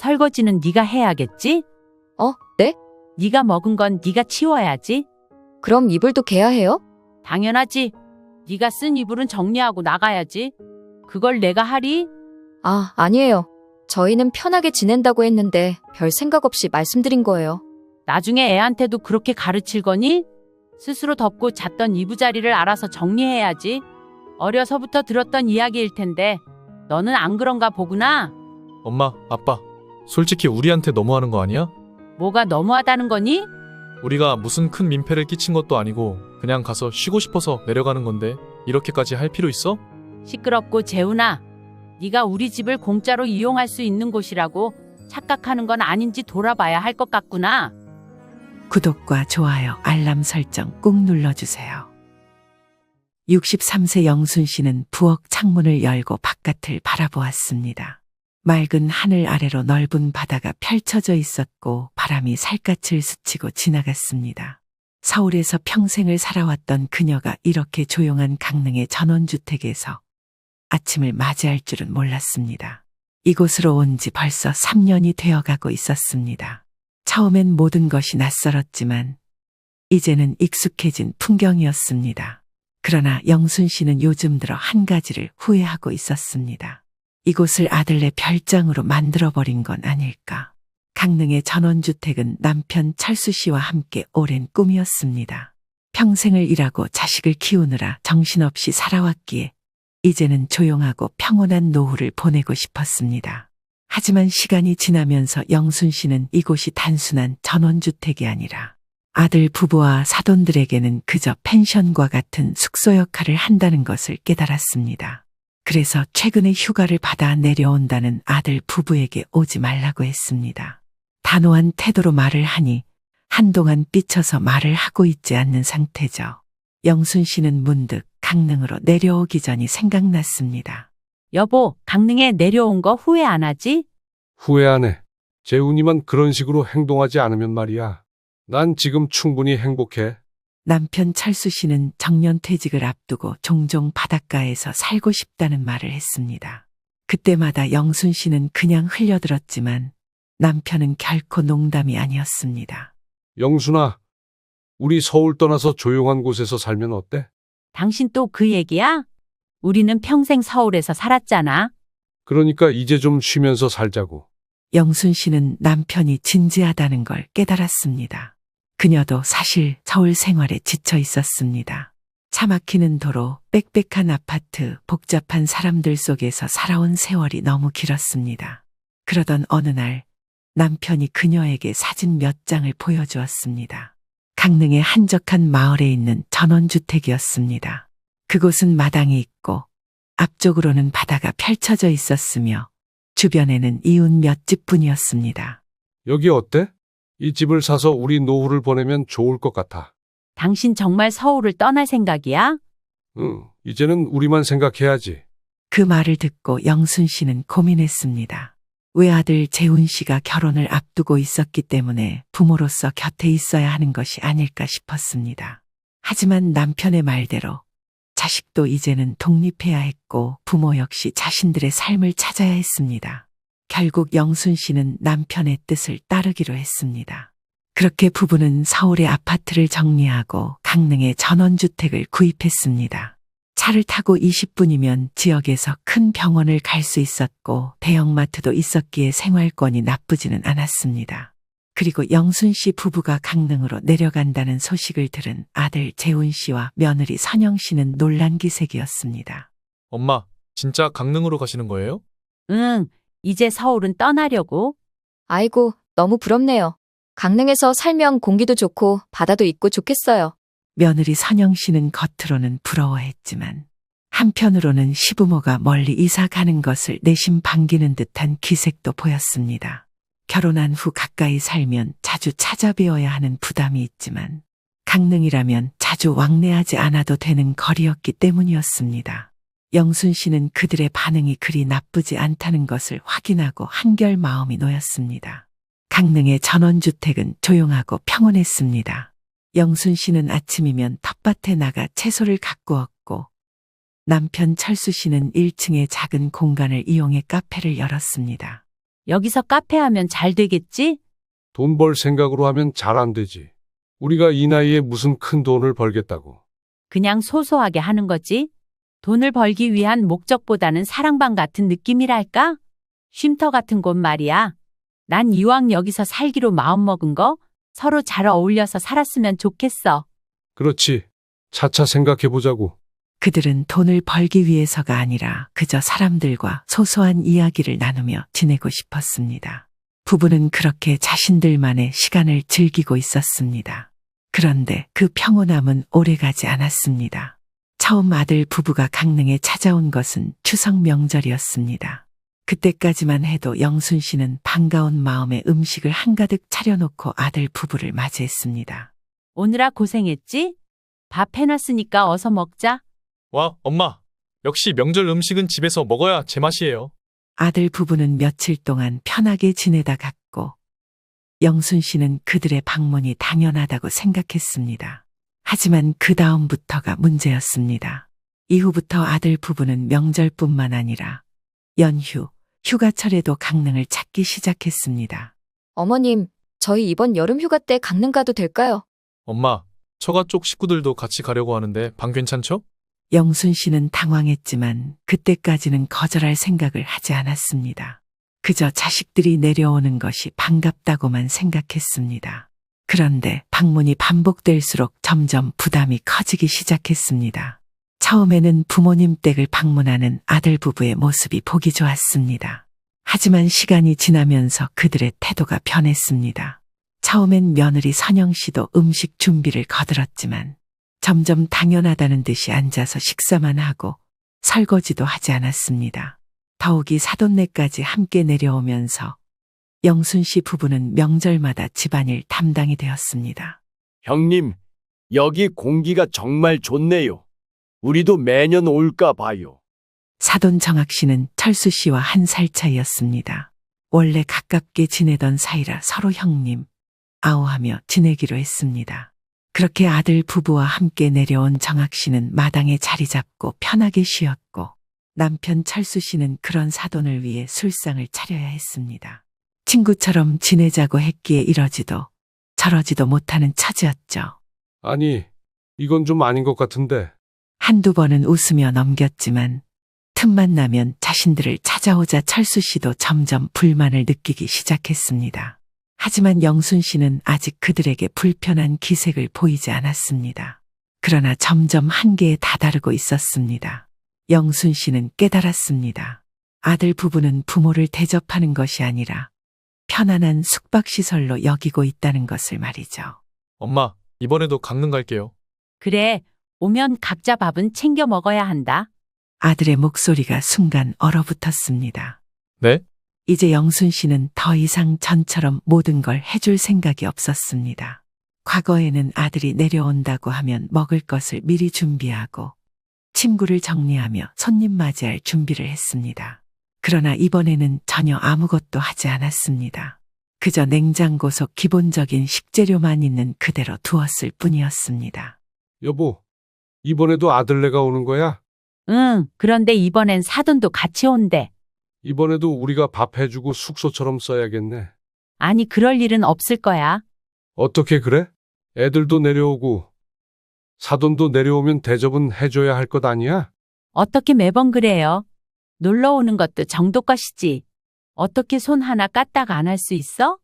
설거지는 네가 해야겠지? 네? 네가 먹은 건 네가 치워야지. 그럼 이불도 개야 해요? 당연하지. 네가 쓴 이불은 정리하고 나가야지. 그걸 내가 하리? 아니에요. 저희는 편하게 지낸다고 했는데 별 생각 없이 말씀드린 거예요. 나중에 애한테도 그렇게 가르칠 거니? 스스로 덮고 잤던 이부자리를 알아서 정리해야지. 어려서부터 들었던 이야기일 텐데 너는 안 그런가 보구나. 엄마, 아빠, 솔직히 우리한테 너무하는 거 아니야? 뭐가 너무하다는 거니? 우리가 무슨 큰 민폐를 끼친 것도 아니고 그냥 가서 쉬고 싶어서 내려가는 건데 이렇게까지 할 필요 있어? 시끄럽고 재훈아. 네가 우리 집을 공짜로 이용할 수 있는 곳이라고 착각하는 건 아닌지 돌아봐야 할 것 같구나. 구독과 좋아요, 알람 설정 꾹 눌러주세요. 63세 영순 씨는 부엌 창문을 열고 바깥을 바라보았습니다. 맑은 하늘 아래로 넓은 바다가 펼쳐져 있었고 바람이 살갗을 스치고 지나갔습니다. 서울에서 평생을 살아왔던 그녀가 이렇게 조용한 강릉의 전원주택에서 아침을 맞이할 줄은 몰랐습니다. 이곳으로 온 지 벌써 3년이 되어가고 있었습니다. 처음엔 모든 것이 낯설었지만 이제는 익숙해진 풍경이었습니다. 그러나 영순 씨는 요즘 들어 한 가지를 후회하고 있었습니다. 이곳을 아들네 별장으로 만들어버린 건 아닐까. 강릉의 전원주택은 남편 철수 씨와 함께 오랜 꿈이었습니다. 평생을 일하고 자식을 키우느라 정신없이 살아왔기에 이제는 조용하고 평온한 노후를 보내고 싶었습니다. 하지만 시간이 지나면서 영순 씨는 이곳이 단순한 전원주택이 아니라 아들 부부와 사돈들에게는 그저 펜션과 같은 숙소 역할을 한다는 것을 깨달았습니다. 그래서 최근에 휴가를 받아 내려온다는 아들 부부에게 오지 말라고 했습니다. 단호한 태도로 말을 하니 한동안 삐쳐서 말을 하고 있지 않는 상태죠. 영순 씨는 문득 강릉으로 내려오기 전이 생각났습니다. 여보, 강릉에 내려온 거 후회 안 하지? 후회 안 해. 재훈이만 그런 식으로 행동하지 않으면 말이야. 난 지금 충분히 행복해. 남편 철수 씨는 정년퇴직을 앞두고 종종 바닷가에서 살고 싶다는 말을 했습니다. 그때마다 영순 씨는 그냥 흘려들었지만 남편은 결코 농담이 아니었습니다. 영순아, 우리 서울 떠나서 조용한 곳에서 살면 어때? 당신 또 그 얘기야? 우리는 평생 서울에서 살았잖아. 그러니까 이제 좀 쉬면서 살자고. 영순 씨는 남편이 진지하다는 걸 깨달았습니다. 그녀도 사실 서울 생활에 지쳐 있었습니다. 차 막히는 도로, 빽빽한 아파트, 복잡한 사람들 속에서 살아온 세월이 너무 길었습니다. 그러던 어느 날 남편이 그녀에게 사진 몇 장을 보여주었습니다. 강릉의 한적한 마을에 있는 전원주택이었습니다. 그곳은 마당이 있고 앞쪽으로는 바다가 펼쳐져 있었으며 주변에는 이웃 몇 집뿐이었습니다. 여기 어때? 이 집을 사서 우리 노후를 보내면 좋을 것 같아. 당신 정말 서울을 떠날 생각이야? 응, 이제는 우리만 생각해야지. 그 말을 듣고 영순 씨는 고민했습니다. 외아들 재훈 씨가 결혼을 앞두고 있었기 때문에 부모로서 곁에 있어야 하는 것이 아닐까 싶었습니다. 하지만 남편의 말대로 자식도 이제는 독립해야 했고 부모 역시 자신들의 삶을 찾아야 했습니다. 결국 영순 씨는 남편의 뜻을 따르기로 했습니다. 그렇게 부부는 서울의 아파트를 정리하고 강릉의 전원주택을 구입했습니다. 차를 타고 20분이면 지역에서 큰 병원을 갈 수 있었고 대형마트도 있었기에 생활권이 나쁘지는 않았습니다. 그리고 영순 씨 부부가 강릉으로 내려간다는 소식을 들은 아들 재훈 씨와 며느리 선영 씨는 논란기색이었습니다. 엄마, 진짜 강릉으로 가시는 거예요? 응, 이제 서울은 떠나려고. 아이고, 너무 부럽네요. 강릉에서 살면 공기도 좋고 바다도 있고 좋겠어요. 며느리 선영 씨는 겉으로는 부러워했지만 한편으로는 시부모가 멀리 이사 가는 것을 내심 반기는 듯한 기색도 보였습니다. 결혼한 후 가까이 살면 자주 찾아뵈어야 하는 부담이 있지만 강릉이라면 자주 왕래하지 않아도 되는 거리였기 때문이었습니다. 영순 씨는 그들의 반응이 그리 나쁘지 않다는 것을 확인하고 한결 마음이 놓였습니다. 강릉의 전원주택은 조용하고 평온했습니다. 영순 씨는 아침이면 텃밭에 나가 채소를 가꾸었고 남편 철수 씨는 1층의 작은 공간을 이용해 카페를 열었습니다. 여기서 카페 하면 잘 되겠지? 돈 벌 생각으로 하면 잘 안 되지. 우리가 이 나이에 무슨 큰 돈을 벌겠다고. 그냥 소소하게 하는 거지. 돈을 벌기 위한 목적보다는 사랑방 같은 느낌이랄까? 쉼터 같은 곳 말이야. 난 이왕 여기서 살기로 마음먹은 거 서로 잘 어울려서 살았으면 좋겠어. 그렇지. 차차 생각해보자고. 그들은 돈을 벌기 위해서가 아니라 그저 사람들과 소소한 이야기를 나누며 지내고 싶었습니다. 부부는 그렇게 자신들만의 시간을 즐기고 있었습니다. 그런데 그 평온함은 오래가지 않았습니다. 처음 아들 부부가 강릉에 찾아온 것은 추석 명절이었습니다. 그때까지만 해도 영순 씨는 반가운 마음에 음식을 한가득 차려놓고 아들 부부를 맞이했습니다. 오느라 고생했지? 밥 해놨으니까 어서 먹자. 와, 엄마. 역시 명절 음식은 집에서 먹어야 제맛이에요. 아들 부부는 며칠 동안 편하게 지내다 갔고 영순 씨는 그들의 방문이 당연하다고 생각했습니다. 하지만 그 다음부터가 문제였습니다. 이후부터 아들 부부는 명절뿐만 아니라 연휴, 휴가철에도 강릉을 찾기 시작했습니다. 어머님, 저희 이번 여름 휴가 때 강릉 가도 될까요? 엄마, 처가 쪽 식구들도 같이 가려고 하는데 방 괜찮죠? 영순 씨는 당황했지만 그때까지는 거절할 생각을 하지 않았습니다. 그저 자식들이 내려오는 것이 반갑다고만 생각했습니다. 그런데 방문이 반복될수록 점점 부담이 커지기 시작했습니다. 처음에는 부모님 댁을 방문하는 아들 부부의 모습이 보기 좋았습니다. 하지만 시간이 지나면서 그들의 태도가 변했습니다. 처음엔 며느리 선영 씨도 음식 준비를 거들었지만 점점 당연하다는 듯이 앉아서 식사만 하고 설거지도 하지 않았습니다. 더욱이 사돈네까지 함께 내려오면서 영순 씨 부부는 명절마다 집안일 담당이 되었습니다. 형님, 여기 공기가 정말 좋네요. 우리도 매년 올까 봐요. 사돈 정학 씨는 철수 씨와 한 살 차이였습니다. 원래 가깝게 지내던 사이라 서로 형님, 아우하며 지내기로 했습니다. 그렇게 아들 부부와 함께 내려온 정학 씨는 마당에 자리 잡고 편하게 쉬었고 남편 철수 씨는 그런 사돈을 위해 술상을 차려야 했습니다. 친구처럼 지내자고 했기에 이러지도 저러지도 못하는 처지였죠. 아니, 이건 좀 아닌 것 같은데. 한두 번은 웃으며 넘겼지만 틈만 나면 자신들을 찾아오자 철수 씨도 점점 불만을 느끼기 시작했습니다. 하지만 영순 씨는 아직 그들에게 불편한 기색을 보이지 않았습니다. 그러나 점점 한계에 다다르고 있었습니다. 영순 씨는 깨달았습니다. 아들 부부는 부모를 대접하는 것이 아니라 편안한 숙박시설로 여기고 있다는 것을 말이죠. 엄마, 이번에도 강릉 갈게요. 그래, 오면 각자 밥은 챙겨 먹어야 한다. 아들의 목소리가 순간 얼어붙었습니다. 네? 이제 영순 씨는 더 이상 전처럼 모든 걸 해줄 생각이 없었습니다. 과거에는 아들이 내려온다고 하면 먹을 것을 미리 준비하고 침구를 정리하며 손님 맞이할 준비를 했습니다. 그러나 이번에는 전혀 아무것도 하지 않았습니다. 그저 냉장고 속 기본적인 식재료만 있는 그대로 두었을 뿐이었습니다. 여보, 이번에도 아들네가 오는 거야? 응, 그런데 이번엔 사돈도 같이 온대. 이번에도 우리가 밥 해주고 숙소처럼 써야겠네. 아니, 그럴 일은 없을 거야. 어떻게 그래? 애들도 내려오고 사돈도 내려오면 대접은 해줘야 할 것 아니야? 어떻게 매번 그래요? 놀러 오는 것도 정도껏이지. 어떻게 손 하나 까딱 안 할 수 있어?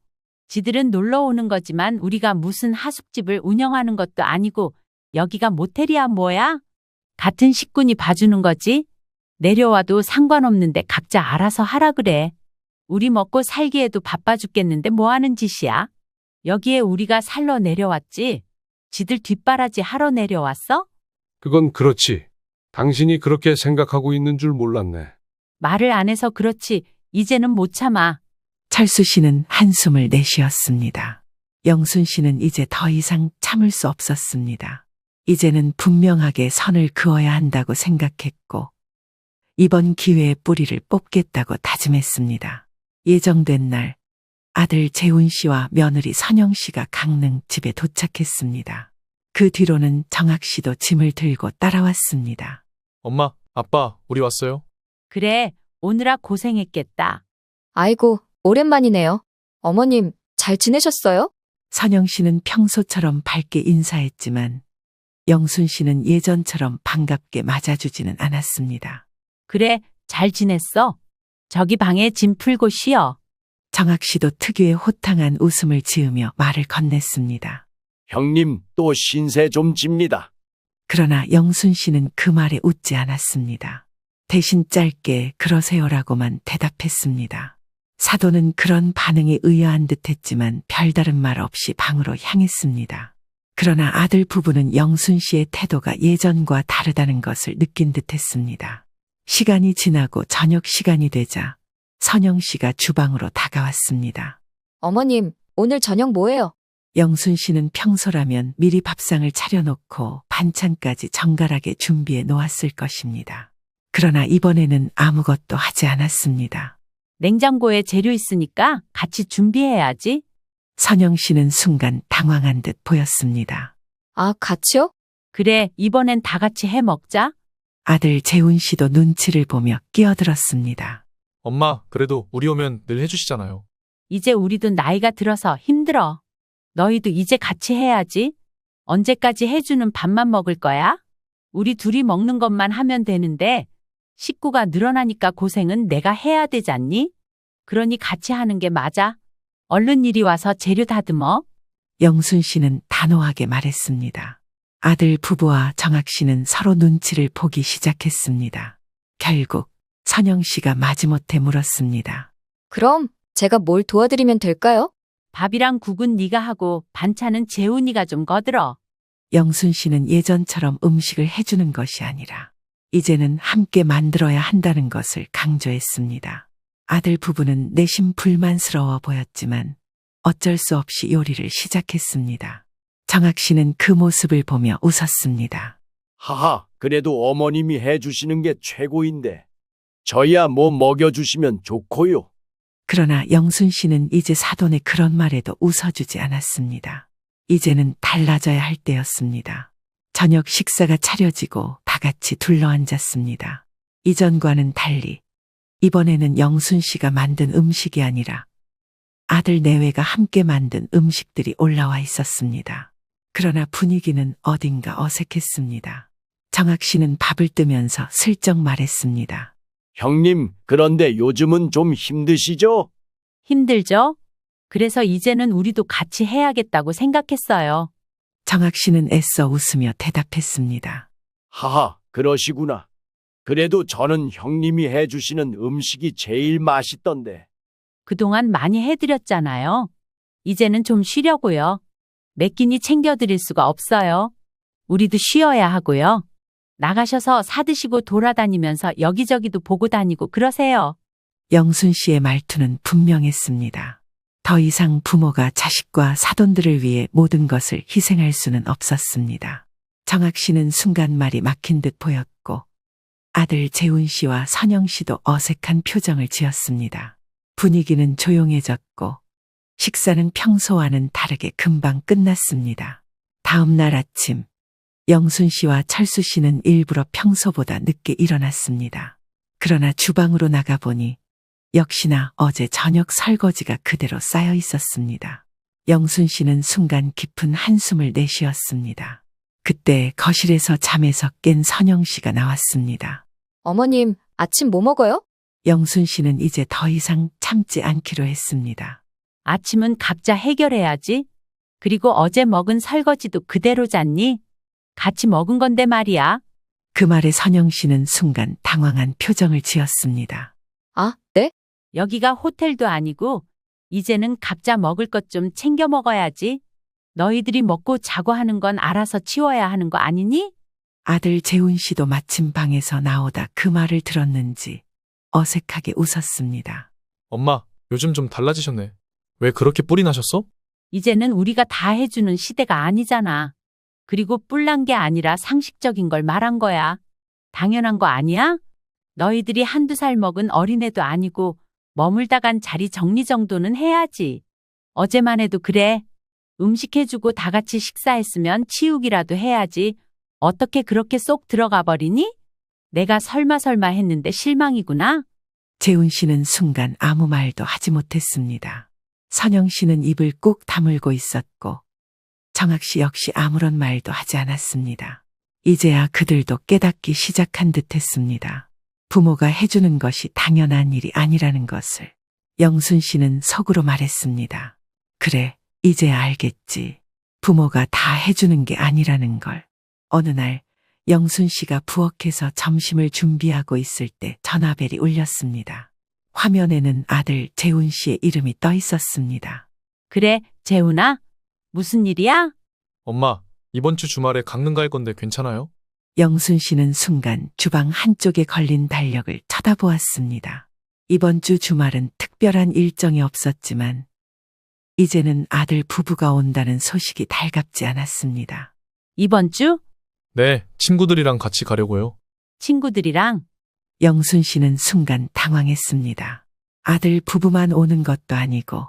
지들은 놀러 오는 거지만 우리가 무슨 하숙집을 운영하는 것도 아니고 여기가 모텔이야 뭐야? 같은 식구니 봐주는 거지? 내려와도 상관없는데 각자 알아서 하라 그래. 우리 먹고 살기에도 바빠 죽겠는데 뭐 하는 짓이야? 여기에 우리가 살러 내려왔지. 지들 뒷바라지 하러 내려왔어? 그건 그렇지. 당신이 그렇게 생각하고 있는 줄 몰랐네. 말을 안 해서 그렇지. 이제는 못 참아. 철수 씨는 한숨을 내쉬었습니다. 영순 씨는 이제 더 이상 참을 수 없었습니다. 이제는 분명하게 선을 그어야 한다고 생각했고 이번 기회에 뿌리를 뽑겠다고 다짐했습니다. 예정된 날 아들 재훈 씨와 며느리 선영 씨가 강릉 집에 도착했습니다. 그 뒤로는 정학 씨도 짐을 들고 따라왔습니다. 엄마, 아빠, 우리 왔어요. 그래, 오느라 고생했겠다. 아이고, 오랜만이네요. 어머님, 잘 지내셨어요? 선영 씨는 평소처럼 밝게 인사했지만 영순 씨는 예전처럼 반갑게 맞아주지는 않았습니다. 그래, 잘 지냈어? 저기 방에 짐 풀고 쉬어. 정학 씨도 특유의 호탕한 웃음을 지으며 말을 건넸습니다. 형님, 또 신세 좀 집니다. 그러나 영순 씨는 그 말에 웃지 않았습니다. 대신 짧게 그러세요라고만 대답했습니다. 사돈은 그런 반응이 의아한 듯했지만 별다른 말 없이 방으로 향했습니다. 그러나 아들 부부는 영순 씨의 태도가 예전과 다르다는 것을 느낀 듯했습니다. 시간이 지나고 저녁 시간이 되자 선영 씨가 주방으로 다가왔습니다. 어머님, 오늘 저녁 뭐예요? 영순 씨는 평소라면 미리 밥상을 차려놓고 반찬까지 정갈하게 준비해 놓았을 것입니다. 그러나 이번에는 아무것도 하지 않았습니다. 냉장고에 재료 있으니까 같이 준비해야지. 선영 씨는 순간 당황한 듯 보였습니다. 아, 같이요? 그래, 이번엔 다 같이 해 먹자. 아들 재훈 씨도 눈치를 보며 끼어들었습니다. 엄마, 그래도 우리 오면 늘 해주시잖아요. 이제 우리도 나이가 들어서 힘들어. 너희도 이제 같이 해야지. 언제까지 해주는 밥만 먹을 거야? 우리 둘이 먹는 것만 하면 되는데 식구가 늘어나니까 고생은 내가 해야 되잖니? 그러니 같이 하는 게 맞아. 얼른 이리 와서 재료 다듬어. 영순 씨는 단호하게 말했습니다. 아들 부부와 정학 씨는 서로 눈치를 보기 시작했습니다. 결국 선영 씨가 마지못해 물었습니다. 그럼 제가 뭘 도와드리면 될까요? 밥이랑 국은 네가 하고 반찬은 재훈이가 좀 거들어. 영순 씨는 예전처럼 음식을 해주는 것이 아니라 이제는 함께 만들어야 한다는 것을 강조했습니다. 아들 부부는 내심 불만스러워 보였지만 어쩔 수 없이 요리를 시작했습니다. 정학 씨는 그 모습을 보며 웃었습니다. 하하, 그래도 어머님이 해주시는 게 최고인데. 저야 뭐 먹여주시면 좋고요. 그러나 영순 씨는 이제 사돈의 그런 말에도 웃어주지 않았습니다. 이제는 달라져야 할 때였습니다. 저녁 식사가 차려지고 다 같이 둘러앉았습니다. 이전과는 달리 이번에는 영순 씨가 만든 음식이 아니라 아들 내외가 함께 만든 음식들이 올라와 있었습니다. 그러나 분위기는 어딘가 어색했습니다. 정학 씨는 밥을 뜨면서 슬쩍 말했습니다. 형님, 그런데 요즘은 좀 힘드시죠? 힘들죠? 그래서 이제는 우리도 같이 해야겠다고 생각했어요. 정학 씨는 애써 웃으며 대답했습니다. 하하, 그러시구나. 그래도 저는 형님이 해주시는 음식이 제일 맛있던데. 그동안 많이 해드렸잖아요. 이제는 좀 쉬려고요. 몇 끼니 챙겨드릴 수가 없어요. 우리도 쉬어야 하고요. 나가셔서 사드시고 돌아다니면서 여기저기도 보고 다니고 그러세요. 영순 씨의 말투는 분명했습니다. 더 이상 부모가 자식과 사돈들을 위해 모든 것을 희생할 수는 없었습니다. 정학 씨는 순간 말이 막힌 듯 보였고 아들 재훈 씨와 선영 씨도 어색한 표정을 지었습니다. 분위기는 조용해졌고 식사는 평소와는 다르게 금방 끝났습니다. 다음 날 아침 영순 씨와 철수 씨는 일부러 평소보다 늦게 일어났습니다. 그러나 주방으로 나가보니 역시나 어제 저녁 설거지가 그대로 쌓여 있었습니다. 영순 씨는 순간 깊은 한숨을 내쉬었습니다. 그때 거실에서 잠에서 깬 선영 씨가 나왔습니다. 어머님, 아침 뭐 먹어요? 영순 씨는 이제 더 이상 참지 않기로 했습니다. 아침은 각자 해결해야지. 그리고 어제 먹은 설거지도 그대로 잤니? 같이 먹은 건데 말이야. 그 말에 선영 씨는 순간 당황한 표정을 지었습니다. 아, 네? 여기가 호텔도 아니고 이제는 각자 먹을 것 좀 챙겨 먹어야지. 너희들이 먹고 자고 하는 건 알아서 치워야 하는 거 아니니? 아들 재훈 씨도 마침 방에서 나오다 그 말을 들었는지 어색하게 웃었습니다. 엄마, 요즘 좀 달라지셨네. 왜 그렇게 뿔이 나셨어? 이제는 우리가 다 해주는 시대가 아니잖아. 그리고 뿔난 게 아니라 상식적인 걸 말한 거야. 당연한 거 아니야? 너희들이 한두 살 먹은 어린애도 아니고 머물다 간 자리 정리 정도는 해야지. 어제만 해도 그래. 음식 해주고 다 같이 식사했으면 치우기라도 해야지. 어떻게 그렇게 쏙 들어가 버리니? 내가 설마 했는데 실망이구나. 재훈 씨는 순간 아무 말도 하지 못했습니다. 선영 씨는 입을 꾹 다물고 있었고 정학 씨 역시 아무런 말도 하지 않았습니다. 이제야 그들도 깨닫기 시작한 듯했습니다. 부모가 해주는 것이 당연한 일이 아니라는 것을. 영순 씨는 속으로 말했습니다. 그래, 이제야 알겠지. 부모가 다 해주는 게 아니라는 걸. 어느 날 영순 씨가 부엌에서 점심을 준비하고 있을 때 전화벨이 울렸습니다. 화면에는 아들 재훈 씨의 이름이 떠 있었습니다. 그래, 재훈아? 무슨 일이야? 엄마, 이번 주 주말에 강릉 갈 건데 괜찮아요? 영순 씨는 순간 주방 한쪽에 걸린 달력을 쳐다보았습니다. 이번 주 주말은 특별한 일정이 없었지만 이제는 아들 부부가 온다는 소식이 달갑지 않았습니다. 이번 주? 네, 친구들이랑 같이 가려고요. 친구들이랑? 영순 씨는 순간 당황했습니다. 아들 부부만 오는 것도 아니고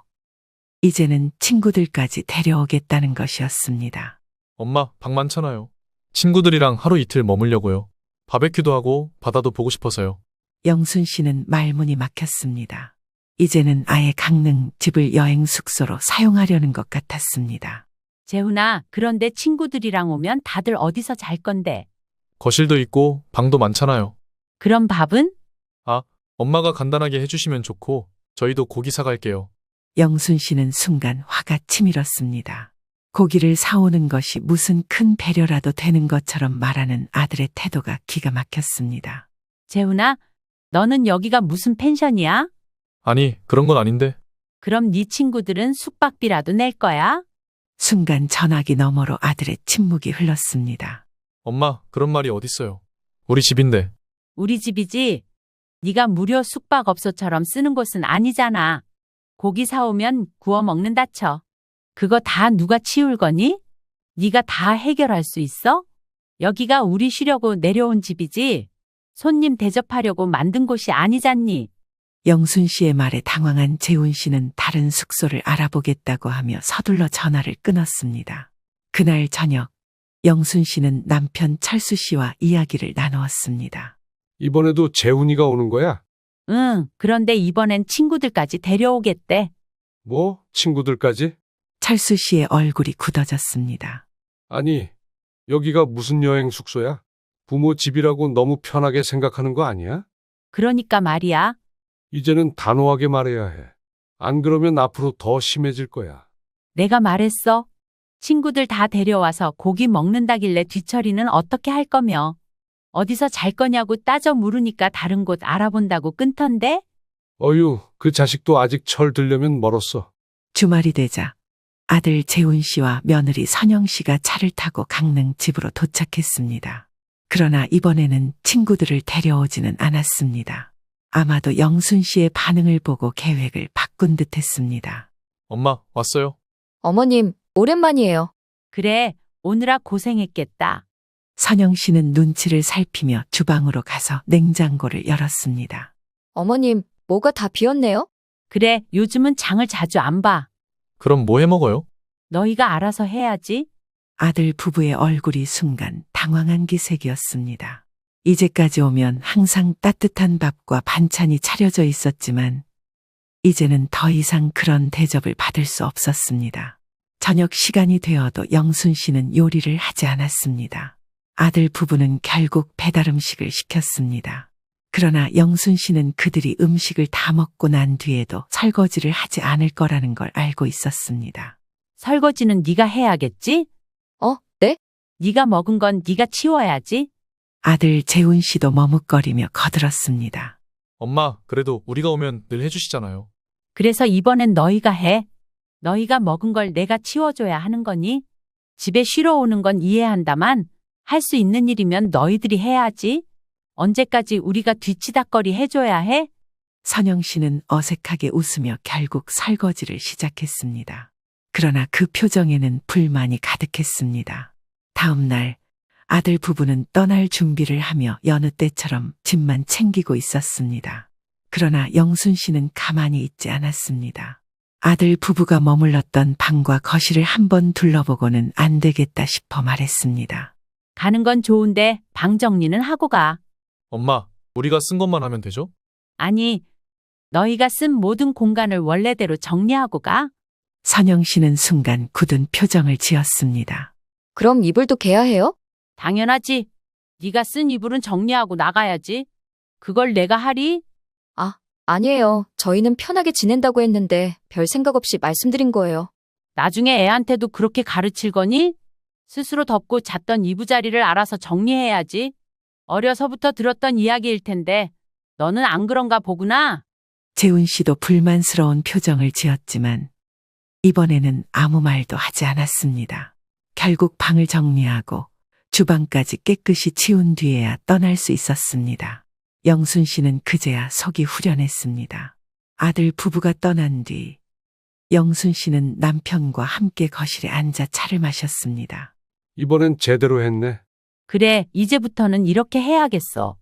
이제는 친구들까지 데려오겠다는 것이었습니다. 엄마, 방 많잖아요. 친구들이랑 하루 이틀 머물려고요. 바베큐도 하고 바다도 보고 싶어서요. 영순 씨는 말문이 막혔습니다. 이제는 아예 강릉 집을 여행 숙소로 사용하려는 것 같았습니다. 재훈아, 그런데 친구들이랑 오면 다들 어디서 잘 건데? 거실도 있고 방도 많잖아요. 그럼 밥은? 엄마가 간단하게 해주시면 좋고 저희도 고기 사갈게요. 영순 씨는 순간 화가 치밀었습니다. 고기를 사오는 것이 무슨 큰 배려라도 되는 것처럼 말하는 아들의 태도가 기가 막혔습니다. 재훈아, 너는 여기가 무슨 펜션이야? 아니, 그런 건 아닌데. 그럼 네 친구들은 숙박비라도 낼 거야? 순간 전화기 너머로 아들의 침묵이 흘렀습니다. 엄마, 그런 말이 어딨어요. 우리 집인데. 우리 집이지. 네가 무료 숙박업소처럼 쓰는 곳은 아니잖아. 고기 사오면 구워 먹는다 쳐. 그거 다 누가 치울 거니? 네가 다 해결할 수 있어? 여기가 우리 쉬려고 내려온 집이지. 손님 대접하려고 만든 곳이 아니잖니. 영순 씨의 말에 당황한 재훈 씨는 다른 숙소를 알아보겠다고 하며 서둘러 전화를 끊었습니다. 그날 저녁, 영순 씨는 남편 철수 씨와 이야기를 나누었습니다. 이번에도 재훈이가 오는 거야? 응, 그런데 이번엔 친구들까지 데려오겠대. 뭐? 친구들까지? 철수 씨의 얼굴이 굳어졌습니다. 아니, 여기가 무슨 여행 숙소야? 부모 집이라고 너무 편하게 생각하는 거 아니야? 그러니까 말이야. 이제는 단호하게 말해야 해. 안 그러면 앞으로 더 심해질 거야. 내가 말했어. 친구들 다 데려와서 고기 먹는다길래 뒤처리는 어떻게 할 거며. 어디서 잘 거냐고 따져 물으니까 다른 곳 알아본다고 끊던데? 어휴, 그 자식도 아직 철 들려면 멀었어. 주말이 되자 아들 재훈 씨와 며느리 선영 씨가 차를 타고 강릉 집으로 도착했습니다. 그러나 이번에는 친구들을 데려오지는 않았습니다. 아마도 영순 씨의 반응을 보고 계획을 바꾼 듯했습니다. 엄마, 왔어요. 어머님, 오랜만이에요. 그래, 오느라 고생했겠다. 선영 씨는 눈치를 살피며 주방으로 가서 냉장고를 열었습니다. 어머님, 뭐가 다 비었네요? 그래, 요즘은 장을 자주 안 봐. 그럼 뭐 해 먹어요? 너희가 알아서 해야지. 아들 부부의 얼굴이 순간 당황한 기색이었습니다. 이제까지 오면 항상 따뜻한 밥과 반찬이 차려져 있었지만 이제는 더 이상 그런 대접을 받을 수 없었습니다. 저녁 시간이 되어도 영순 씨는 요리를 하지 않았습니다. 아들 부부는 결국 배달 음식을 시켰습니다. 그러나 영순 씨는 그들이 음식을 다 먹고 난 뒤에도 설거지를 하지 않을 거라는 걸 알고 있었습니다. 설거지는 네가 해야겠지? 네? 네가 먹은 건 네가 치워야지. 아들 재훈 씨도 머뭇거리며 거들었습니다. 엄마, 그래도 우리가 오면 늘 해주시잖아요. 그래서 이번엔 너희가 해. 너희가 먹은 걸 내가 치워줘야 하는 거니? 집에 쉬러 오는 건 이해한다만 할 수 있는 일이면 너희들이 해야지. 언제까지 우리가 뒤치다꺼리 해줘야 해? 선영 씨는 어색하게 웃으며 결국 설거지를 시작했습니다. 그러나 그 표정에는 불만이 가득했습니다. 다음 날 아들 부부는 떠날 준비를 하며 여느 때처럼 집만 챙기고 있었습니다. 그러나 영순 씨는 가만히 있지 않았습니다. 아들 부부가 머물렀던 방과 거실을 한번 둘러보고는 안 되겠다 싶어 말했습니다. 가는 건 좋은데 방 정리는 하고 가. 엄마, 우리가 쓴 것만 하면 되죠? 아니, 너희가 쓴 모든 공간을 원래대로 정리하고 가. 선영 씨는 순간 굳은 표정을 지었습니다. 그럼 이불도 개야해요? 당연하지. 네가 쓴 이불은 정리하고 나가야지. 그걸 내가 하리? 아니에요. 저희는 편하게 지낸다고 했는데 별 생각 없이 말씀드린 거예요. 나중에 애한테도 그렇게 가르칠 거니? 스스로 덮고 잤던 이부자리를 알아서 정리해야지. 어려서부터 들었던 이야기일 텐데 너는 안 그런가 보구나. 재훈 씨도 불만스러운 표정을 지었지만 이번에는 아무 말도 하지 않았습니다. 결국 방을 정리하고 주방까지 깨끗이 치운 뒤에야 떠날 수 있었습니다. 영순 씨는 그제야 속이 후련했습니다. 아들 부부가 떠난 뒤 영순 씨는 남편과 함께 거실에 앉아 차를 마셨습니다. 이번엔 제대로 했네. 그래, 이제부터는 이렇게 해야겠어.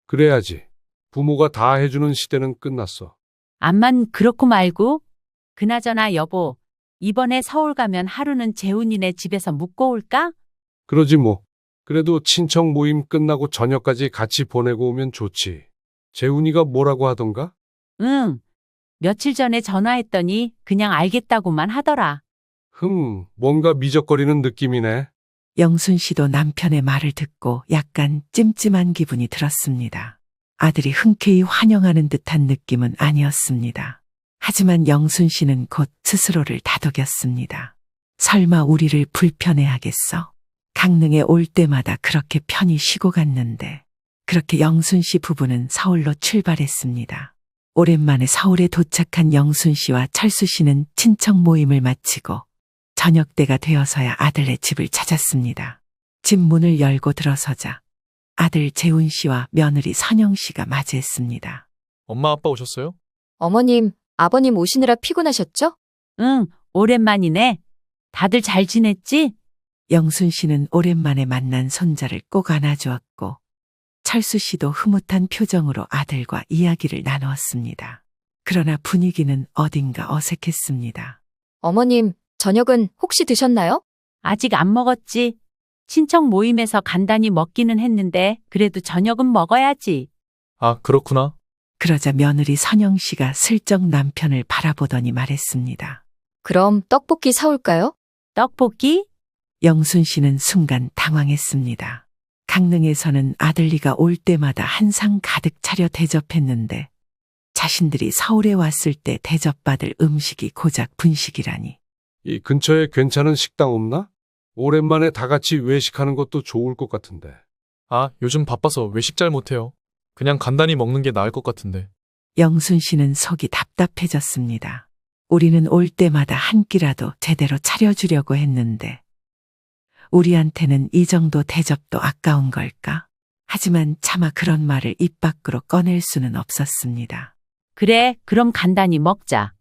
그래야지. 부모가 다 해주는 시대는 끝났어. 암만 그렇고 말고. 그나저나 여보, 이번에 서울 가면 하루는 재훈이네 집에서 묵고 올까? 그러지 뭐. 그래도 친척 모임 끝나고 저녁까지 같이 보내고 오면 좋지. 재훈이가 뭐라고 하던가? 응. 며칠 전에 전화했더니 그냥 알겠다고만 하더라. 뭔가 미적거리는 느낌이네. 영순 씨도 남편의 말을 듣고 약간 찜찜한 기분이 들었습니다. 아들이 흔쾌히 환영하는 듯한 느낌은 아니었습니다. 하지만 영순 씨는 곧 스스로를 다독였습니다. 설마 우리를 불편해하겠어? 강릉에 올 때마다 그렇게 편히 쉬고 갔는데. 그렇게 영순 씨 부부는 서울로 출발했습니다. 오랜만에 서울에 도착한 영순 씨와 철수 씨는 친척 모임을 마치고 저녁 때가 되어서야 아들네 집을 찾았습니다. 집 문을 열고 들어서자 아들 재훈 씨와 며느리 선영 씨가 맞이했습니다. 엄마 아빠 오셨어요? 어머님, 아버님 오시느라 피곤하셨죠? 응, 오랜만이네. 다들 잘 지냈지? 영순 씨는 오랜만에 만난 손자를 꼭 안아주었고 철수 씨도 흐뭇한 표정으로 아들과 이야기를 나누었습니다. 그러나 분위기는 어딘가 어색했습니다. 어머님, 저녁은 혹시 드셨나요? 아직 안 먹었지. 친척 모임에서 간단히 먹기는 했는데 그래도 저녁은 먹어야지. 아, 그렇구나. 그러자 며느리 선영 씨가 슬쩍 남편을 바라보더니 말했습니다. 그럼 떡볶이 사올까요? 떡볶이? 영순 씨는 순간 당황했습니다. 강릉에서는 아들리가 올 때마다 한 상 가득 차려 대접했는데 자신들이 서울에 왔을 때 대접받을 음식이 고작 분식이라니. 이 근처에 괜찮은 식당 없나? 오랜만에 다 같이 외식하는 것도 좋을 것 같은데. 아, 요즘 바빠서 외식 잘 못해요. 그냥 간단히 먹는 게 나을 것 같은데. 영순 씨는 속이 답답해졌습니다. 우리는 올 때마다 한 끼라도 제대로 차려주려고 했는데 우리한테는 이 정도 대접도 아까운 걸까? 하지만 차마 그런 말을 입 밖으로 꺼낼 수는 없었습니다. 그래, 그럼 간단히 먹자.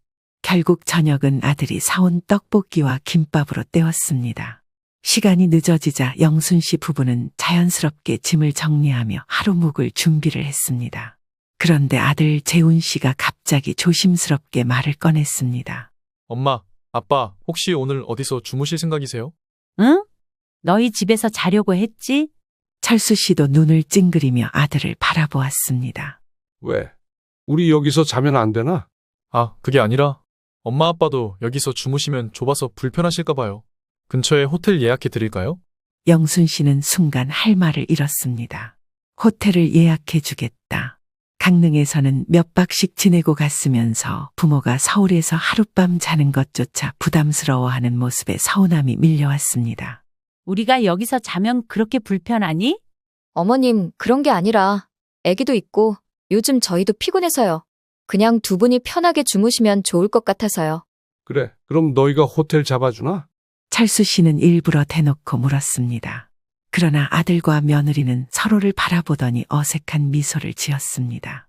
결국 저녁은 아들이 사온 떡볶이와 김밥으로 때웠습니다. 시간이 늦어지자 영순 씨 부부는 자연스럽게 짐을 정리하며 하루 묵을 준비를 했습니다. 그런데 아들 재훈 씨가 갑자기 조심스럽게 말을 꺼냈습니다. 엄마, 아빠, 혹시 오늘 어디서 주무실 생각이세요? 응? 너희 집에서 자려고 했지? 철수 씨도 눈을 찡그리며 아들을 바라보았습니다. 왜? 우리 여기서 자면 안 되나? 아, 그게 아니라 엄마 아빠도 여기서 주무시면 좁아서 불편하실까 봐요. 근처에 호텔 예약해 드릴까요? 영순 씨는 순간 할 말을 잃었습니다. 호텔을 예약해 주겠다. 강릉에서는 몇 박씩 지내고 갔으면서 부모가 서울에서 하룻밤 자는 것조차 부담스러워하는 모습에 서운함이 밀려왔습니다. 우리가 여기서 자면 그렇게 불편하니? 어머님, 그런 게 아니라 아기도 있고 요즘 저희도 피곤해서요. 그냥 두 분이 편하게 주무시면 좋을 것 같아서요. 그래, 그럼 너희가 호텔 잡아주나? 철수 씨는 일부러 대놓고 물었습니다. 그러나 아들과 며느리는 서로를 바라보더니 어색한 미소를 지었습니다.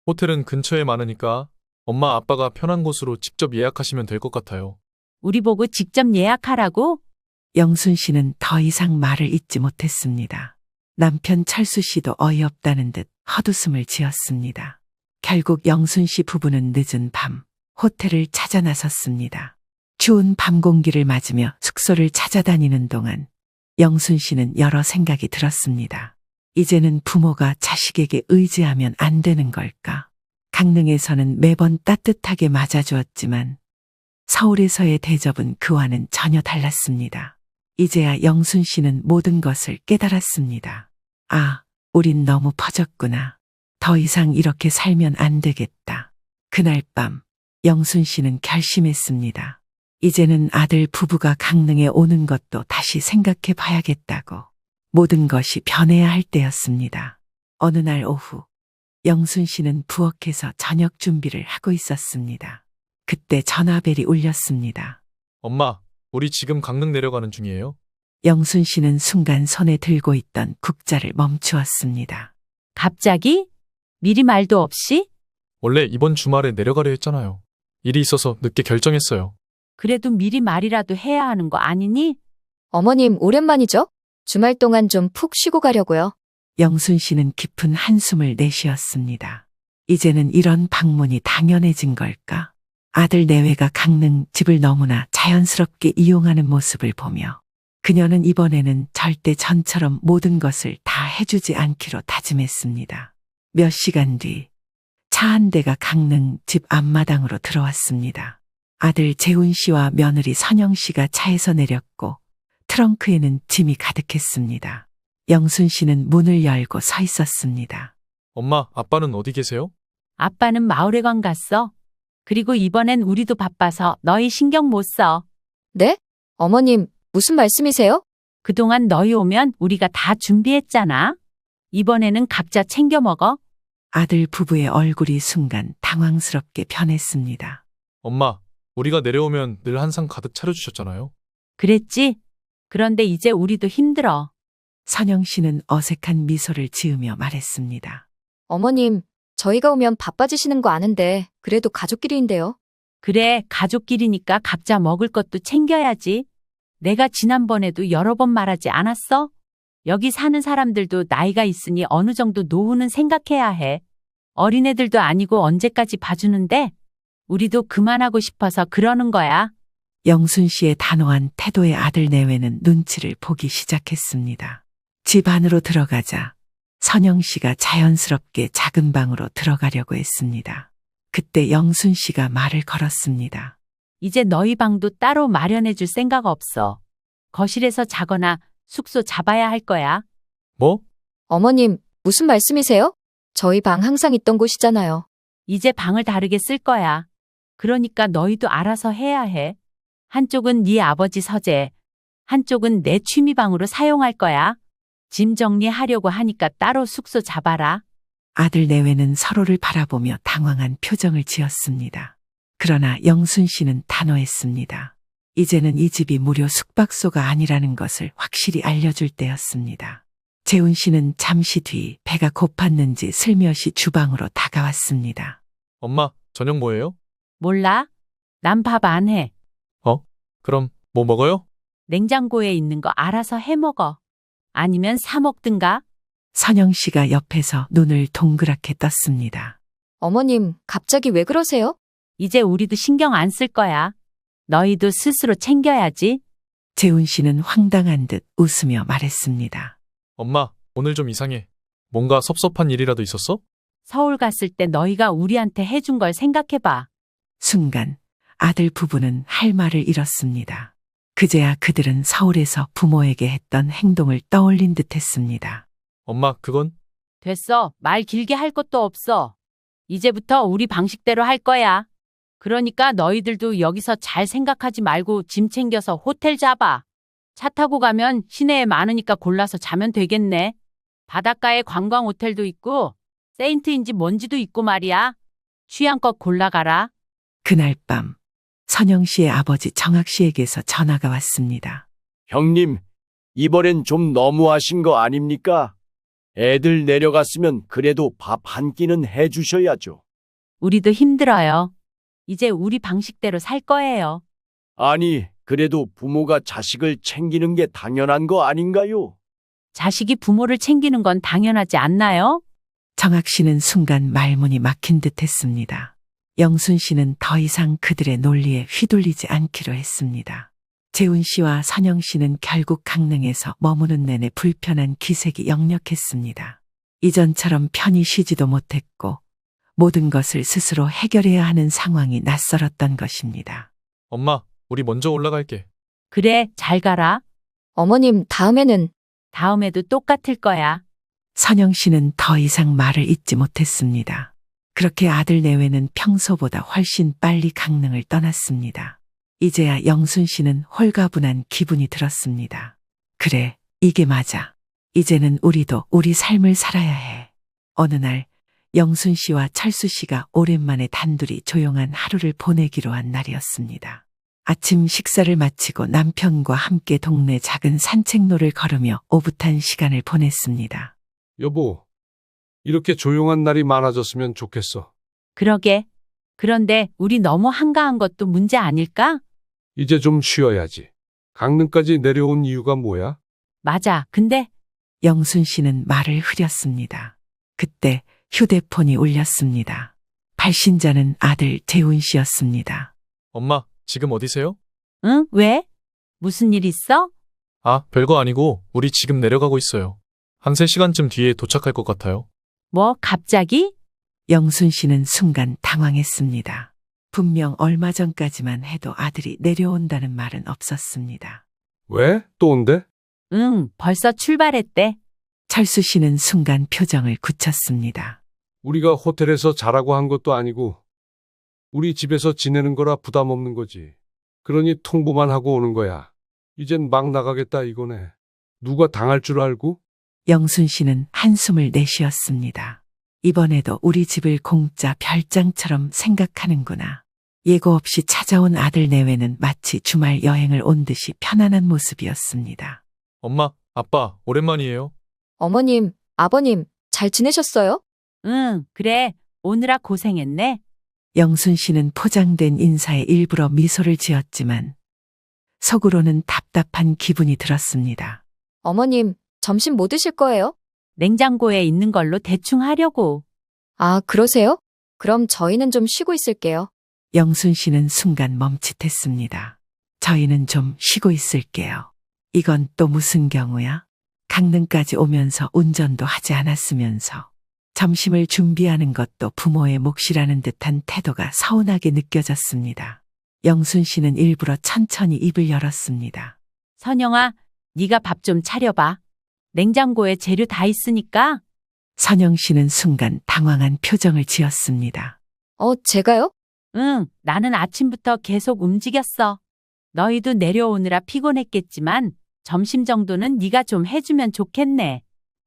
호텔은 근처에 많으니까 엄마 아빠가 편한 곳으로 직접 예약하시면 될 것 같아요. 우리 보고 직접 예약하라고? 영순 씨는 더 이상 말을 잇지 못했습니다. 남편 철수 씨도 어이없다는 듯 헛웃음을 지었습니다. 결국 영순 씨 부부는 늦은 밤 호텔을 찾아 나섰습니다. 추운 밤 공기를 맞으며 숙소를 찾아다니는 동안 영순 씨는 여러 생각이 들었습니다. 이제는 부모가 자식에게 의지하면 안 되는 걸까? 강릉에서는 매번 따뜻하게 맞아주었지만 서울에서의 대접은 그와는 전혀 달랐습니다. 이제야 영순 씨는 모든 것을 깨달았습니다. 아, 우린 너무 퍼졌구나. 더 이상 이렇게 살면 안 되겠다. 그날 밤 영순 씨는 결심했습니다. 이제는 아들 부부가 강릉에 오는 것도 다시 생각해 봐야겠다고. 모든 것이 변해야 할 때였습니다. 어느 날 오후 영순 씨는 부엌에서 저녁 준비를 하고 있었습니다. 그때 전화벨이 울렸습니다. 엄마, 우리 지금 강릉 내려가는 중이에요. 영순 씨는 순간 손에 들고 있던 국자를 멈추었습니다. 갑자기? 미리 말도 없이? 원래 이번 주말에 내려가려 했잖아요. 일이 있어서 늦게 결정했어요. 그래도 미리 말이라도 해야 하는 거 아니니? 어머님, 오랜만이죠? 주말 동안 좀 푹 쉬고 가려고요. 영순 씨는 깊은 한숨을 내쉬었습니다. 이제는 이런 방문이 당연해진 걸까? 아들 내외가 강릉 집을 너무나 자연스럽게 이용하는 모습을 보며 그녀는 이번에는 절대 전처럼 모든 것을 다 해주지 않기로 다짐했습니다. 몇 시간 뒤 차 한 대가 강릉 집 앞마당으로 들어왔습니다. 아들 재훈 씨와 며느리 선영 씨가 차에서 내렸고 트렁크에는 짐이 가득했습니다. 영순 씨는 문을 열고 서 있었습니다. 엄마, 아빠는 어디 계세요? 아빠는 마을회관 갔어. 그리고 이번엔 우리도 바빠서 너희 신경 못 써. 네? 어머님, 무슨 말씀이세요? 그동안 너희 오면 우리가 다 준비했잖아. 이번에는 각자 챙겨 먹어. 아들 부부의 얼굴이 순간 당황스럽게 변했습니다. 엄마, 우리가 내려오면 늘 한상 가득 차려주셨잖아요. 그랬지? 그런데 이제 우리도 힘들어. 선영 씨는 어색한 미소를 지으며 말했습니다. 어머님, 저희가 오면 바빠지시는 거 아는데 그래도 가족끼리인데요. 그래, 가족끼리니까 각자 먹을 것도 챙겨야지. 내가 지난번에도 여러 번 말하지 않았어? 여기 사는 사람들도 나이가 있으니 어느 정도 노후는 생각해야 해. 어린애들도 아니고 언제까지 봐주는데? 우리도 그만하고 싶어서 그러는 거야. 영순 씨의 단호한 태도에 아들 내외는 눈치를 보기 시작했습니다. 집 안으로 들어가자 선영 씨가 자연스럽게 작은 방으로 들어가려고 했습니다. 그때 영순 씨가 말을 걸었습니다. 이제 너희 방도 따로 마련해 줄 생각 없어. 거실에서 자거나 숙소 잡아야 할 거야. 뭐? 어머님, 무슨 말씀이세요? 저희 방 항상 있던 곳이잖아요. 이제 방을 다르게 쓸 거야. 그러니까 너희도 알아서 해야 해. 한쪽은 네 아버지 서재, 한쪽은 내 취미방으로 사용할 거야. 짐 정리하려고 하니까 따로 숙소 잡아라. 아들 내외는 서로를 바라보며 당황한 표정을 지었습니다. 그러나 영순 씨는 단호했습니다. 이제는 이 집이 무료 숙박소가 아니라는 것을 확실히 알려줄 때였습니다. 재훈 씨는 잠시 뒤 배가 고팠는지 슬며시 주방으로 다가왔습니다. 엄마, 저녁 뭐예요? 몰라? 난 밥 안 해. 그럼 뭐 먹어요? 냉장고에 있는 거 알아서 해 먹어. 아니면 사 먹든가. 선영 씨가 옆에서 눈을 동그랗게 떴습니다. 어머님, 갑자기 왜 그러세요? 이제 우리도 신경 안 쓸 거야. 너희도 스스로 챙겨야지. 재훈 씨는 황당한 듯 웃으며 말했습니다. 엄마, 오늘 좀 이상해. 뭔가 섭섭한 일이라도 있었어? 서울 갔을 때 너희가 우리한테 해준 걸 생각해봐. 순간 아들 부부는 할 말을 잃었습니다. 그제야 그들은 서울에서 부모에게 했던 행동을 떠올린 듯 했습니다. 엄마, 그건? 됐어. 말 길게 할 것도 없어. 이제부터 우리 방식대로 할 거야. 그러니까 너희들도 여기서 잘 생각하지 말고 짐 챙겨서 호텔 잡아. 차 타고 가면 시내에 많으니까 골라서 자면 되겠네. 바닷가에 관광 호텔도 있고 세인트인지 뭔지도 있고 말이야. 취향껏 골라가라. 그날 밤 선영 씨의 아버지 정학 씨에게서 전화가 왔습니다. 형님, 이번엔 좀 너무하신 거 아닙니까? 애들 내려갔으면 그래도 밥 한 끼는 해주셔야죠. 우리도 힘들어요. 이제 우리 방식대로 살 거예요. 아니, 그래도 부모가 자식을 챙기는 게 당연한 거 아닌가요? 자식이 부모를 챙기는 건 당연하지 않나요? 정학 씨는 순간 말문이 막힌 듯 했습니다. 영순 씨는 더 이상 그들의 논리에 휘둘리지 않기로 했습니다. 재훈 씨와 선영 씨는 결국 강릉에서 머무는 내내 불편한 기색이 역력했습니다. 이전처럼 편히 쉬지도 못했고 모든 것을 스스로 해결해야 하는 상황이 낯설었던 것입니다. 엄마, 우리 먼저 올라갈게. 그래, 잘 가라. 어머님, 다음에는 다음에도 똑같을 거야. 선영 씨는 더 이상 말을 잇지 못했습니다. 그렇게 아들 내외는 평소보다 훨씬 빨리 강릉을 떠났습니다. 이제야 영순 씨는 홀가분한 기분이 들었습니다. 그래, 이게 맞아. 이제는 우리도 우리 삶을 살아야 해. 어느 날 영순 씨와 철수 씨가 오랜만에 단둘이 조용한 하루를 보내기로 한 날이었습니다. 아침 식사를 마치고 남편과 함께 동네 작은 산책로를 걸으며 오붓한 시간을 보냈습니다. 여보, 이렇게 조용한 날이 많아졌으면 좋겠어. 그러게. 그런데 우리 너무 한가한 것도 문제 아닐까? 이제 좀 쉬어야지. 강릉까지 내려온 이유가 뭐야? 맞아. 근데 영순 씨는 말을 흐렸습니다. 그때 휴대폰이 울렸습니다. 발신자는 아들 재훈 씨였습니다. 엄마, 지금 어디세요? 응? 왜? 무슨 일 있어? 아, 별거 아니고 우리 지금 내려가고 있어요. 한 3시간쯤 뒤에 도착할 것 같아요. 뭐 갑자기? 영순 씨는 순간 당황했습니다. 분명 얼마 전까지만 해도 아들이 내려온다는 말은 없었습니다. 왜? 또 온대? 응, 벌써 출발했대. 철수 씨는 순간 표정을 굳혔습니다. 우리가 호텔에서 자라고 한 것도 아니고 우리 집에서 지내는 거라 부담 없는 거지. 그러니 통보만 하고 오는 거야. 이젠 막 나가겠다 이거네. 누가 당할 줄 알고? 영순 씨는 한숨을 내쉬었습니다. 이번에도 우리 집을 공짜 별장처럼 생각하는구나. 예고 없이 찾아온 아들 내외는 마치 주말 여행을 온 듯이 편안한 모습이었습니다. 엄마, 아빠, 오랜만이에요. 어머님, 아버님, 잘 지내셨어요? 응, 그래. 오느라 고생했네. 영순 씨는 포장된 인사에 일부러 미소를 지었지만 속으로는 답답한 기분이 들었습니다. 어머님, 점심 뭐 드실 거예요? 냉장고에 있는 걸로 대충 하려고. 아, 그러세요? 그럼 저희는 좀 쉬고 있을게요. 영순 씨는 순간 멈칫했습니다. 저희는 좀 쉬고 있을게요. 이건 또 무슨 경우야? 강릉까지 오면서 운전도 하지 않았으면서 점심을 준비하는 것도 부모의 몫이라는 듯한 태도가 서운하게 느껴졌습니다. 영순 씨는 일부러 천천히 입을 열었습니다. 선영아, 네가 밥 좀 차려봐. 냉장고에 재료 다 있으니까. 선영 씨는 순간 당황한 표정을 지었습니다. 제가요? 응, 나는 아침부터 계속 움직였어. 너희도 내려오느라 피곤했겠지만 점심 정도는 네가 좀 해주면 좋겠네.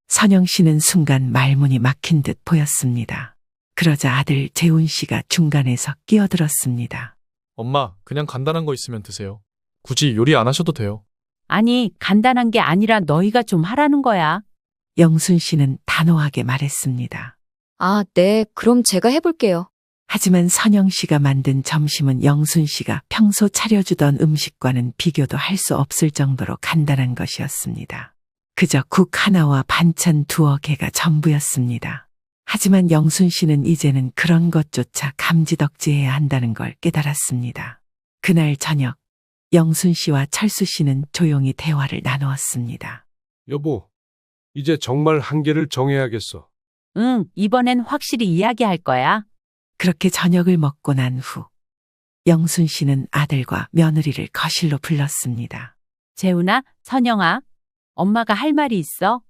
선영 씨는 순간 말문이 막힌 듯 보였습니다. 그러자 아들 재훈 씨가 중간에서 끼어들었습니다. 엄마, 그냥 간단한 거 있으면 드세요. 굳이 요리 안 하셔도 돼요. 아니, 간단한 게 아니라 너희가 좀 하라는 거야. 영순 씨는 단호하게 말했습니다. 아, 네, 그럼 제가 해볼게요. 하지만 선영 씨가 만든 점심은 영순 씨가 평소 차려주던 음식과는 비교도 할 수 없을 정도로 간단한 것이었습니다. 그저 국 하나와 반찬 2개가 전부였습니다. 하지만 영순 씨는 이제는 그런 것조차 감지덕지해야 한다는 걸 깨달았습니다. 그날 저녁, 영순 씨와 철수 씨는 조용히 대화를 나누었습니다. 여보, 이제 정말 한계를 정해야겠어. 응, 이번엔 확실히 이야기할 거야. 그렇게 저녁을 먹고 난 후, 영순 씨는 아들과 며느리를 거실로 불렀습니다. 재훈아, 선영아, 엄마가 할 말이 있어.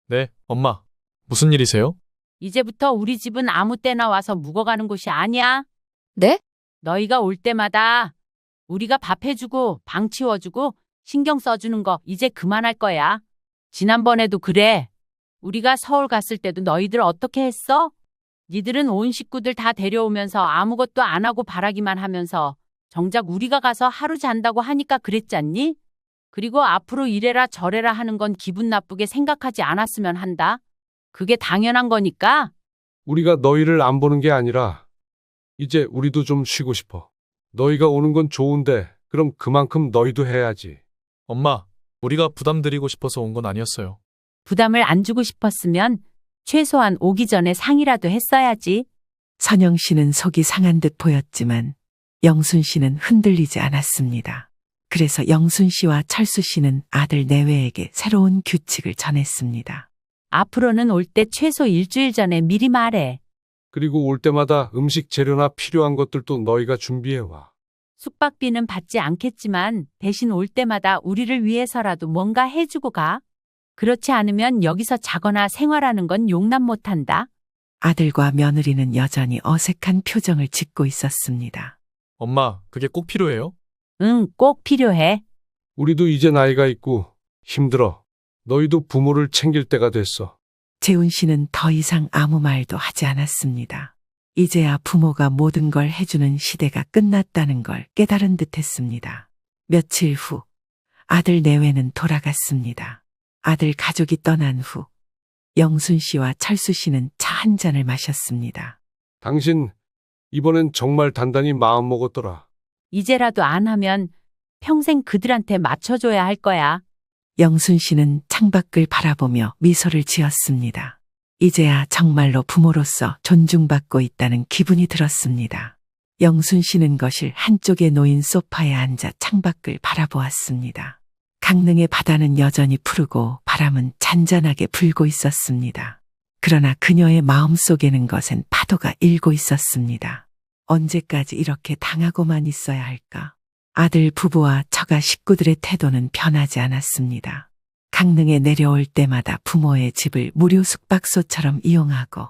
네, 엄마. 무슨 일이세요? 이제부터 우리 집은 아무 때나 와서 묵어가는 곳이 아니야. 네? 너희가 올 때마다 우리가 밥 해주고 방 치워주고 신경 써주는 거 이제 그만할 거야. 지난번에도 그래. 우리가 서울 갔을 때도 너희들 어떻게 했어? 니들은 온 식구들 다 데려오면서 아무것도 안 하고 바라기만 하면서 정작 우리가 가서 하루 잔다고 하니까 그랬잖니? 그리고 앞으로 이래라 저래라 하는 건 기분 나쁘게 생각하지 않았으면 한다. 그게 당연한 거니까. 우리가 너희를 안 보는 게 아니라 이제 우리도 좀 쉬고 싶어. 너희가 오는 건 좋은데 그럼 그만큼 너희도 해야지. 엄마, 우리가 부담 드리고 싶어서 온 건 아니었어요. 부담을 안 주고 싶었으면 최소한 오기 전에 상의라도 했어야지. 선영 씨는 속이 상한 듯 보였지만 영순 씨는 흔들리지 않았습니다. 그래서 영순 씨와 철수 씨는 아들 내외에게 새로운 규칙을 전했습니다. 앞으로는 올 때 최소 일주일 전에 미리 말해. 그리고 올 때마다 음식 재료나 필요한 것들도 너희가 준비해와. 숙박비는 받지 않겠지만 대신 올 때마다 우리를 위해서라도 뭔가 해주고 가. 그렇지 않으면 여기서 자거나 생활하는 건 용납 못한다. 아들과 며느리는 여전히 어색한 표정을 짓고 있었습니다. 엄마, 그게 꼭 필요해요? 응, 꼭 필요해. 우리도 이제 나이가 있고 힘들어. 너희도 부모를 챙길 때가 됐어. 재훈 씨는 더 이상 아무 말도 하지 않았습니다. 이제야 부모가 모든 걸 해주는 시대가 끝났다는 걸 깨달은 듯 했습니다. 며칠 후 아들 내외는 돌아갔습니다. 아들 가족이 떠난 후 영순 씨와 철수 씨는 차 한 잔을 마셨습니다. 당신 이번엔 정말 단단히 마음 먹었더라. 이제라도 안 하면 평생 그들한테 맞춰줘야 할 거야. 영순 씨는 창밖을 바라보며 미소를 지었습니다. 이제야 정말로 부모로서 존중받고 있다는 기분이 들었습니다. 영순 씨는 거실 한쪽에 놓인 소파에 앉아 창밖을 바라보았습니다. 강릉의 바다는 여전히 푸르고 바람은 잔잔하게 불고 있었습니다. 그러나 그녀의 마음속에는 것엔 파도가 일고 있었습니다. 언제까지 이렇게 당하고만 있어야 할까? 아들 부부와 처가 식구들의 태도는 변하지 않았습니다. 강릉에 내려올 때마다 부모의 집을 무료 숙박소처럼 이용하고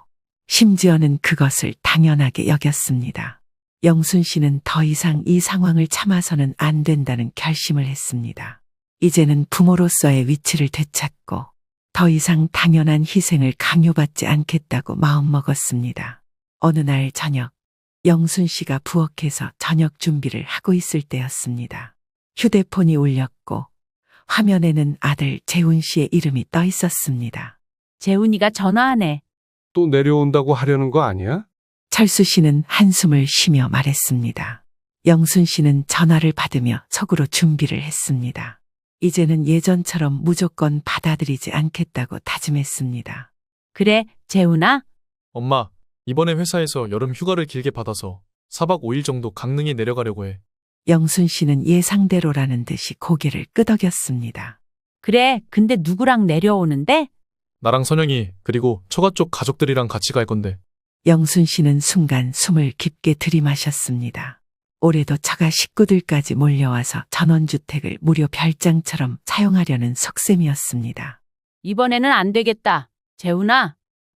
심지어는 그것을 당연하게 여겼습니다. 영순 씨는 더 이상 이 상황을 참아서는 안 된다는 결심을 했습니다. 이제는 부모로서의 위치를 되찾고 더 이상 당연한 희생을 강요받지 않겠다고 마음먹었습니다. 어느 날 저녁, 영순 씨가 부엌에서 저녁 준비를 하고 있을 때였습니다. 휴대폰이 울렸고 화면에는 아들 재훈 씨의 이름이 떠 있었습니다. 재훈이가 전화하네. 또 내려온다고 하려는 거 아니야? 철수 씨는 한숨을 쉬며 말했습니다. 영순 씨는 전화를 받으며 속으로 준비를 했습니다. 이제는 예전처럼 무조건 받아들이지 않겠다고 다짐했습니다. 그래, 재훈아? 엄마, 이번에 회사에서 여름 휴가를 길게 받아서 4박 5일 정도 강릉에 내려가려고 해. 영순 씨는 예상대로라는 듯이 고개를 끄덕였습니다. 그래, 근데 누구랑 내려오는데? 나랑 선영이 그리고 처가 쪽 가족들이랑 같이 갈 건데. 영순 씨는 순간 숨을 깊게 들이마셨습니다. 올해도 처가 식구들까지 몰려와서 전원주택을 무료 별장처럼 사용하려는 속셈이었습니다. 이번에는 안 되겠다. 재훈아?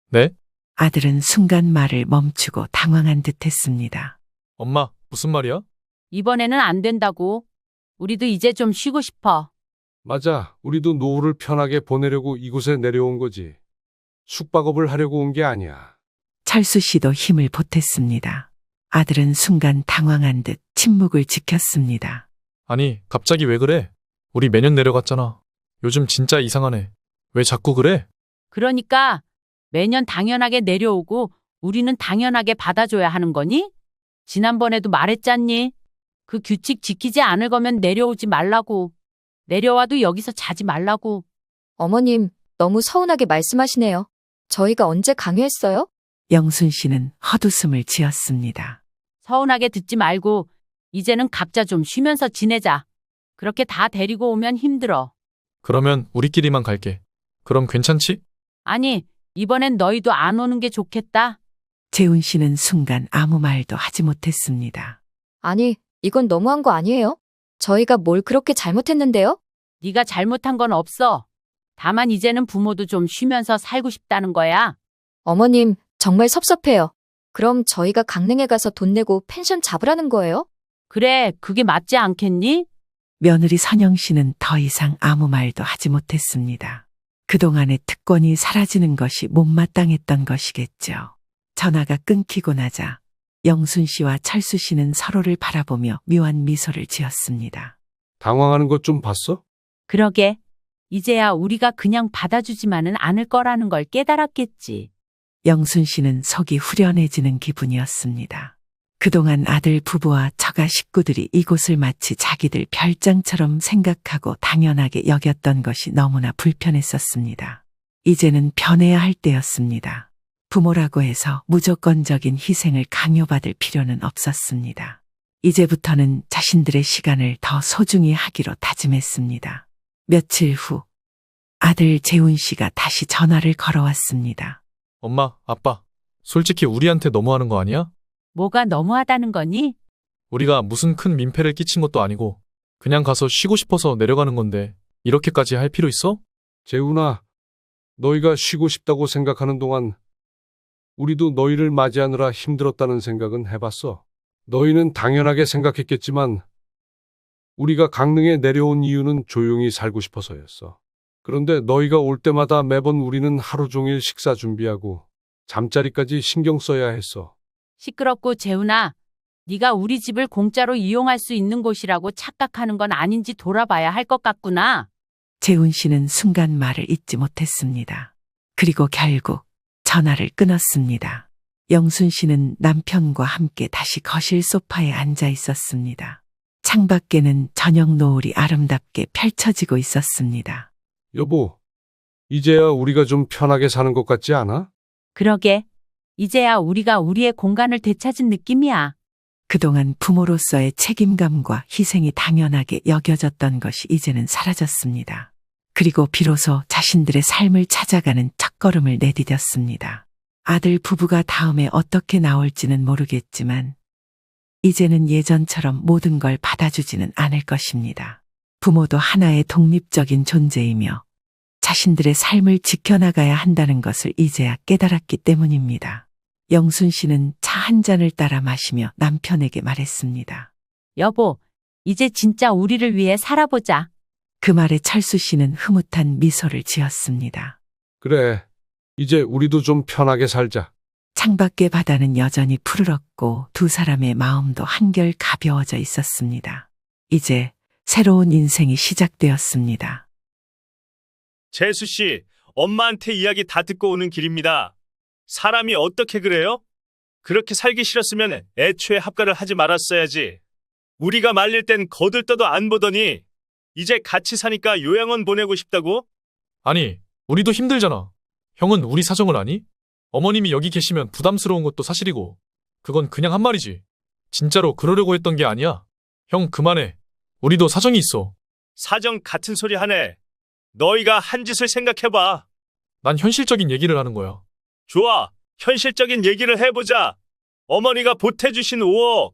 네? 아들은 순간 말을 멈추고 당황한 듯 했습니다. 엄마, 무슨 말이야? 이번에는 안 된다고. 우리도 이제 좀 쉬고 싶어. 맞아. 우리도 노후를 편하게 보내려고 이곳에 내려온 거지. 숙박업을 하려고 온 게 아니야. 철수 씨도 힘을 보탰습니다. 아들은 순간 당황한 듯 침묵을 지켰습니다. 아니, 갑자기 왜 그래? 우리 매년 내려갔잖아. 요즘 진짜 이상하네. 왜 자꾸 그래? 그러니까 매년 당연하게 내려오고 우리는 당연하게 받아줘야 하는 거니? 지난번에도 말했잖니? 그 규칙 지키지 않을 거면 내려오지 말라고. 내려와도 여기서 자지 말라고. 어머님, 너무 서운하게 말씀하시네요. 저희가 언제 강요했어요? 영순 씨는 헛웃음을 지었습니다. 서운하게 듣지 말고 이제는 각자 좀 쉬면서 지내자. 그렇게 다 데리고 오면 힘들어. 그러면 우리끼리만 갈게. 그럼 괜찮지? 아니, 이번엔 너희도 안 오는 게 좋겠다. 재훈 씨는 순간 아무 말도 하지 못했습니다. 아니, 이건 너무한 거 아니에요? 저희가 뭘 그렇게 잘못했는데요? 네가 잘못한 건 없어. 다만 이제는 부모도 좀 쉬면서 살고 싶다는 거야. 어머님, 정말 섭섭해요. 그럼 저희가 강릉에 가서 돈 내고 펜션 잡으라는 거예요? 그래, 그게 맞지 않겠니? 며느리 선영 씨는 더 이상 아무 말도 하지 못했습니다. 그동안의 특권이 사라지는 것이 못마땅했던 것이겠죠. 전화가 끊기고 나자 영순 씨와 철수 씨는 서로를 바라보며 묘한 미소를 지었습니다. 당황하는 것 좀 봤어? 그러게. 이제야 우리가 그냥 받아주지만은 않을 거라는 걸 깨달았겠지. 영순 씨는 속이 후련해지는 기분이었습니다. 그동안 아들 부부와 처가 식구들이 이곳을 마치 자기들 별장처럼 생각하고 당연하게 여겼던 것이 너무나 불편했었습니다. 이제는 변해야 할 때였습니다. 부모라고 해서 무조건적인 희생을 강요받을 필요는 없었습니다. 이제부터는 자신들의 시간을 더 소중히 하기로 다짐했습니다. 며칠 후 아들 재훈 씨가 다시 전화를 걸어왔습니다. 엄마, 아빠. 솔직히 우리한테 너무하는 거 아니야? 뭐가 너무하다는 거니? 우리가 무슨 큰 민폐를 끼친 것도 아니고 그냥 가서 쉬고 싶어서 내려가는 건데 이렇게까지 할 필요 있어? 재훈아, 너희가 쉬고 싶다고 생각하는 동안 우리도 너희를 맞이하느라 힘들었다는 생각은 해봤어. 너희는 당연하게 생각했겠지만 우리가 강릉에 내려온 이유는 조용히 살고 싶어서였어. 그런데 너희가 올 때마다 매번 우리는 하루 종일 식사 준비하고 잠자리까지 신경 써야 했어. 시끄럽고 재훈아, 네가 우리 집을 공짜로 이용할 수 있는 곳이라고 착각하는 건 아닌지 돌아봐야 할 것 같구나. 재훈 씨는 순간 말을 잇지 못했습니다. 그리고 결국 전화를 끊었습니다. 영순 씨는 남편과 함께 다시 거실 소파에 앉아 있었습니다. 창밖에는 저녁 노을이 아름답게 펼쳐지고 있었습니다. 여보, 이제야 우리가 좀 편하게 사는 것 같지 않아? 그러게. 이제야 우리가 우리의 공간을 되찾은 느낌이야. 그동안 부모로서의 책임감과 희생이 당연하게 여겨졌던 것이 이제는 사라졌습니다. 그리고 비로소 자신들의 삶을 찾아가는 첫걸음을 내디뎠습니다. 아들 부부가 다음에 어떻게 나올지는 모르겠지만 이제는 예전처럼 모든 걸 받아주지는 않을 것입니다. 부모도 하나의 독립적인 존재이며 자신들의 삶을 지켜나가야 한다는 것을 이제야 깨달았기 때문입니다. 영순 씨는 차 한 잔을 따라 마시며 남편에게 말했습니다. 여보, 이제 진짜 우리를 위해 살아보자. 그 말에 철수 씨는 흐뭇한 미소를 지었습니다. 그래, 이제 우리도 좀 편하게 살자. 창밖의 바다는 여전히 푸르렀고 두 사람의 마음도 한결 가벼워져 있었습니다. 이제 새로운 인생이 시작되었습니다. 재수 씨, 엄마한테 이야기 다 듣고 오는 길입니다. 사람이 어떻게 그래요? 그렇게 살기 싫었으면 애초에 합가를 하지 말았어야지. 우리가 말릴 땐 거들떠도 안 보더니 이제 같이 사니까 요양원 보내고 싶다고? 아니, 우리도 힘들잖아. 형은 우리 사정을 아니? 어머님이 여기 계시면 부담스러운 것도 사실이고 그건 그냥 한 말이지. 진짜로 그러려고 했던 게 아니야. 형 그만해. 우리도 사정이 있어. 사정 같은 소리 하네. 너희가 한 짓을 생각해봐. 난 현실적인 얘기를 하는 거야. 좋아, 현실적인 얘기를 해보자. 어머니가 보태주신 5억.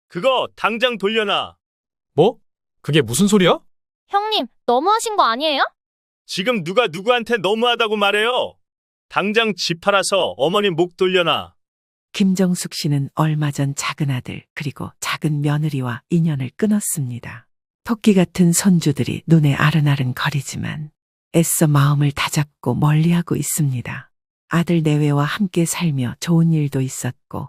그거 당장 돌려놔. 뭐? 그게 무슨 소리야? 형님, 너무하신 거 아니에요? 지금 누가 누구한테 너무하다고 말해요. 당장 집 팔아서 어머니 목 돌려놔. 김정숙 씨는 얼마 전 작은 아들 그리고 작은 며느리와 인연을 끊었습니다. 토끼 같은 손주들이 눈에 아른아른 거리지만 애써 마음을 다잡고 멀리하고 있습니다. 아들 내외와 함께 살며 좋은 일도 있었고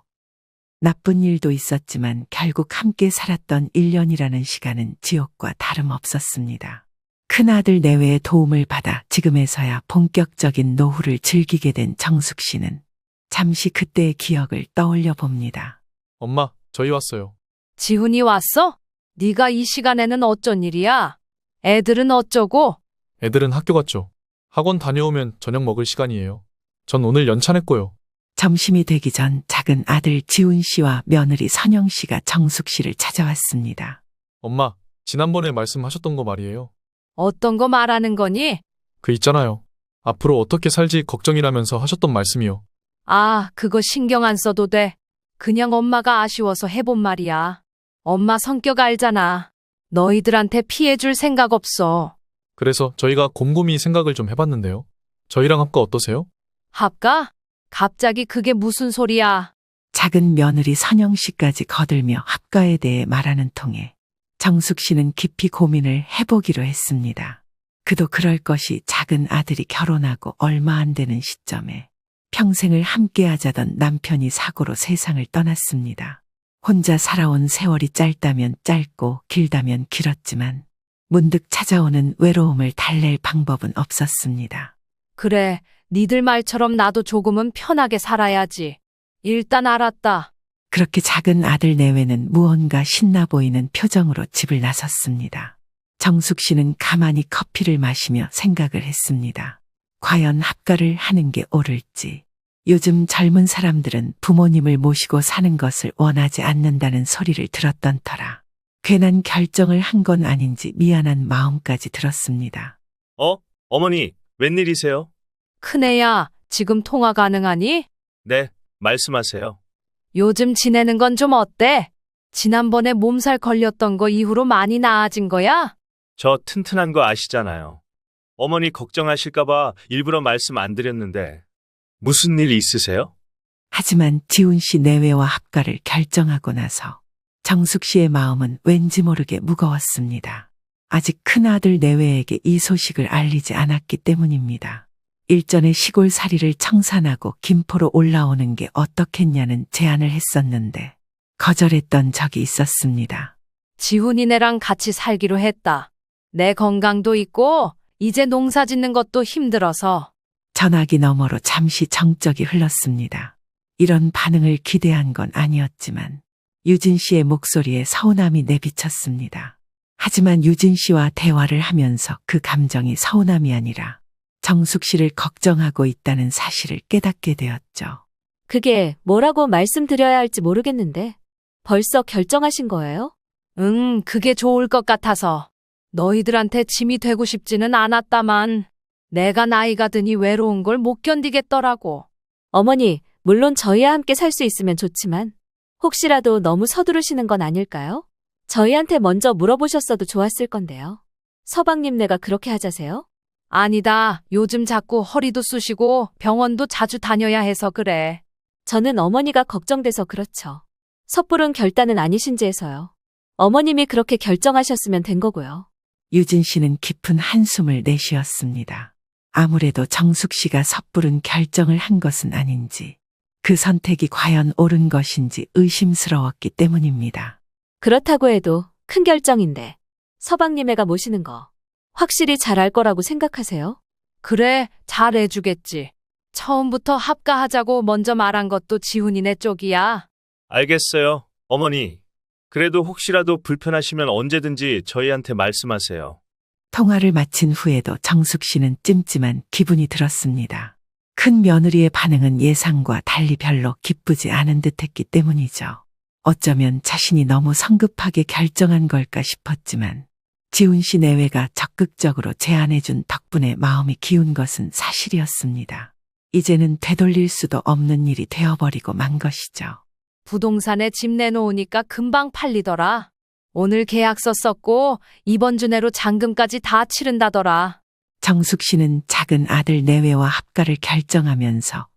나쁜 일도 있었지만 결국 함께 살았던 1년이라는 시간은 지옥과 다름없었습니다. 큰아들 내외의 도움을 받아 지금에서야 본격적인 노후를 즐기게 된 정숙 씨는 잠시 그때의 기억을 떠올려 봅니다. 엄마, 저희 왔어요. 지훈이 왔어? 네가 이 시간에는 어쩐 일이야? 애들은 어쩌고? 애들은 학교 갔죠. 학원 다녀오면 저녁 먹을 시간이에요. 전 오늘 연차냈고요. 점심이 되기 전 작은 아들 지훈 씨와 며느리 선영 씨가 정숙 씨를 찾아왔습니다. 엄마, 지난번에 말씀하셨던 거 말이에요. 어떤 거 말하는 거니? 그 있잖아요. 앞으로 어떻게 살지 걱정이라면서 하셨던 말씀이요. 아, 그거 신경 안 써도 돼. 그냥 엄마가 아쉬워서 해본 말이야. 엄마 성격 알잖아. 너희들한테 피해 줄 생각 없어. 그래서 저희가 곰곰이 생각을 좀 해봤는데요. 저희랑 합가 어떠세요? 합가? 갑자기 그게 무슨 소리야? 작은 며느리 선영 씨까지 거들며 합가에 대해 말하는 통에 정숙 씨는 깊이 고민을 해보기로 했습니다. 그도 그럴 것이 작은 아들이 결혼하고 얼마 안 되는 시점에 평생을 함께하자던 남편이 사고로 세상을 떠났습니다. 혼자 살아온 세월이 짧다면 짧고 길다면 길었지만 문득 찾아오는 외로움을 달랠 방법은 없었습니다. 그래, 니들 말처럼 나도 조금은 편하게 살아야지. 일단 알았다. 그렇게 작은 아들 내외는 무언가 신나 보이는 표정으로 집을 나섰습니다. 정숙 씨는 가만히 커피를 마시며 생각을 했습니다. 과연 합가를 하는 게 옳을지. 요즘 젊은 사람들은 부모님을 모시고 사는 것을 원하지 않는다는 소리를 들었던 터라 괜한 결정을 한 건 아닌지 미안한 마음까지 들었습니다. 어머니, 웬일이세요? 큰애야, 지금 통화 가능하니? 네, 말씀하세요. 요즘 지내는 건 좀 어때? 지난번에 몸살 걸렸던 거 이후로 많이 나아진 거야? 저 튼튼한 거 아시잖아요. 어머니 걱정하실까봐 일부러 말씀 안 드렸는데 무슨 일 있으세요? 하지만 지훈 씨 내외와 합가를 결정하고 나서 정숙 씨의 마음은 왠지 모르게 무거웠습니다. 아직 큰아들 내외에게 이 소식을 알리지 않았기 때문입니다. 일전에 시골살이를 청산하고 김포로 올라오는 게 어떻겠냐는 제안을 했었는데 거절했던 적이 있었습니다. 지훈이네랑 같이 살기로 했다. 내 건강도 있고 이제 농사 짓는 것도 힘들어서. 전화기 너머로 잠시 정적이 흘렀습니다. 이런 반응을 기대한 건 아니었지만 유진 씨의 목소리에 서운함이 내비쳤습니다. 하지만 유진 씨와 대화를 하면서 그 감정이 서운함이 아니라 정숙 씨를 걱정하고 있다는 사실을 깨닫게 되었죠. 그게 뭐라고 말씀드려야 할지 모르겠는데 벌써 결정하신 거예요? 그게 좋을 것 같아서. 너희들한테 짐이 되고 싶지는 않았다만 내가 나이가 드니 외로운 걸 못 견디겠더라고. 어머니, 물론 저희와 함께 살 수 있으면 좋지만 혹시라도 너무 서두르시는 건 아닐까요? 저희한테 먼저 물어보셨어도 좋았을 건데요. 서방님네가 그렇게 하자세요? 아니다. 요즘 자꾸 허리도 쑤시고 병원도 자주 다녀야 해서 그래. 저는 어머니가 걱정돼서 그렇죠. 섣부른 결단은 아니신지해서요. 어머님이 그렇게 결정하셨으면 된 거고요. 유진 씨는 깊은 한숨을 내쉬었습니다. 아무래도 정숙 씨가 섣부른 결정을 한 것은 아닌지, 그 선택이 과연 옳은 것인지 의심스러웠기 때문입니다. 그렇다고 해도 큰 결정인데 서방님애가 모시는 거 확실히 잘할 거라고 생각하세요? 그래, 잘해주겠지. 처음부터 합가하자고 먼저 말한 것도 지훈이네 쪽이야. 알겠어요, 어머니. 그래도 혹시라도 불편하시면 언제든지 저희한테 말씀하세요. 통화를 마친 후에도 정숙 씨는 찜찜한 기분이 들었습니다. 큰 며느리의 반응은 예상과 달리 별로 기쁘지 않은 듯했기 때문이죠. 어쩌면 자신이 너무 성급하게 결정한 걸까 싶었지만 지훈 씨 내외가 적극적으로 제안해준 덕분에 마음이 기운 것은 사실이었습니다. 이제는 되돌릴 수도 없는 일이 되어버리고 만 것이죠. 부동산에 집 내놓으니까 금방 팔리더라. 오늘 계약서 썼고 이번 주 내로 잔금까지 다 치른다더라. 정숙 씨는 작은 아들 내외와 합가를 결정하면서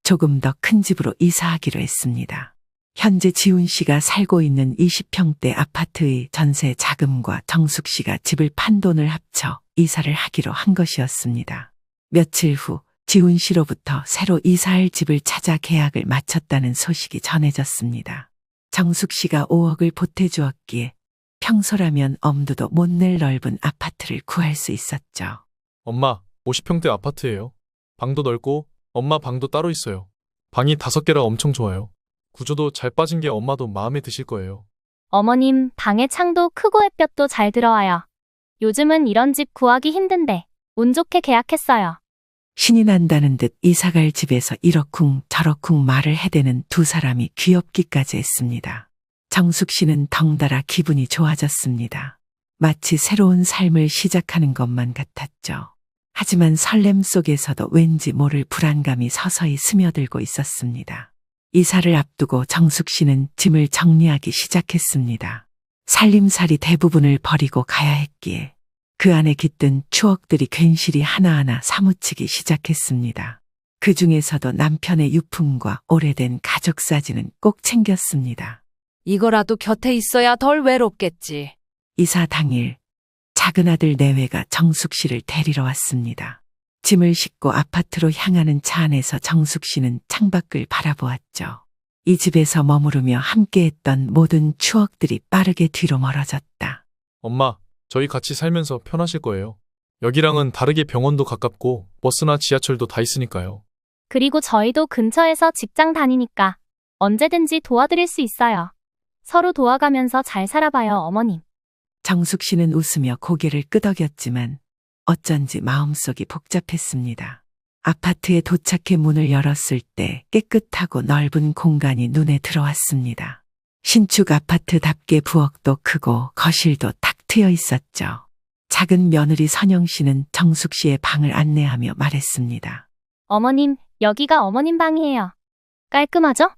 조금 더 큰 집으로 이사하기로 했습니다. 현재 지훈 씨가 살고 있는 20평대 아파트의 전세 자금과 정숙 씨가 집을 판 돈을 합쳐 이사를 하기로 한 것이었습니다. 며칠 후 지훈 씨로부터 새로 이사할 집을 찾아 계약을 마쳤다는 소식이 전해졌습니다. 정숙 씨가 5억을 보태주었기에 평소라면 엄두도 못 낼 넓은 아파트를 구할 수 있었죠. 엄마, 50평대 아파트예요. 방도 넓고 엄마 방도 따로 있어요. 방이 5개라 엄청 좋아요. 구조도 잘 빠진 게 엄마도 마음에 드실 거예요. 어머님, 방의 창도 크고 햇볕도 잘 들어와요. 요즘은 이런 집 구하기 힘든데 운 좋게 계약했어요. 신이 난다는 듯 이사갈 집에서 이러쿵 저러쿵 말을 해대는 두 사람이 귀엽기까지 했습니다. 정숙 씨는 덩달아 기분이 좋아졌습니다. 마치 새로운 삶을 시작하는 것만 같았죠. 하지만 설렘 속에서도 왠지 모를 불안감이 서서히 스며들고 있었습니다. 이사를 앞두고 정숙 씨는 짐을 정리하기 시작했습니다. 살림살이 대부분을 버리고 가야 했기에 그 안에 깃든 추억들이 괜시리 하나하나 사무치기 시작했습니다. 그 중에서도 남편의 유품과 오래된 가족 사진은 꼭 챙겼습니다. 이거라도 곁에 있어야 덜 외롭겠지. 이사 당일 작은 아들 내외가 정숙 씨를 데리러 왔습니다. 짐을 싣고 아파트로 향하는 차 안에서 정숙 씨는 창밖을 바라보았죠. 이 집에서 머무르며 함께했던 모든 추억들이 빠르게 뒤로 멀어졌다. 엄마, 저희 같이 살면서 편하실 거예요. 여기랑은 다르게 병원도 가깝고 버스나 지하철도 다 있으니까요. 그리고 저희도 근처에서 직장 다니니까 언제든지 도와드릴 수 있어요. 서로 도와가면서 잘 살아봐요, 어머님. 정숙 씨는 웃으며 고개를 끄덕였지만 어쩐지 마음속이 복잡했습니다. 아파트에 도착해 문을 열었을 때 깨끗하고 넓은 공간이 눈에 들어왔습니다. 신축 아파트답게 부엌도 크고 거실도 탁 트여 있었죠. 작은 며느리 선영 씨는 정숙 씨의 방을 안내하며 말했습니다. 어머님, 여기가 어머님 방이에요. 깔끔하죠?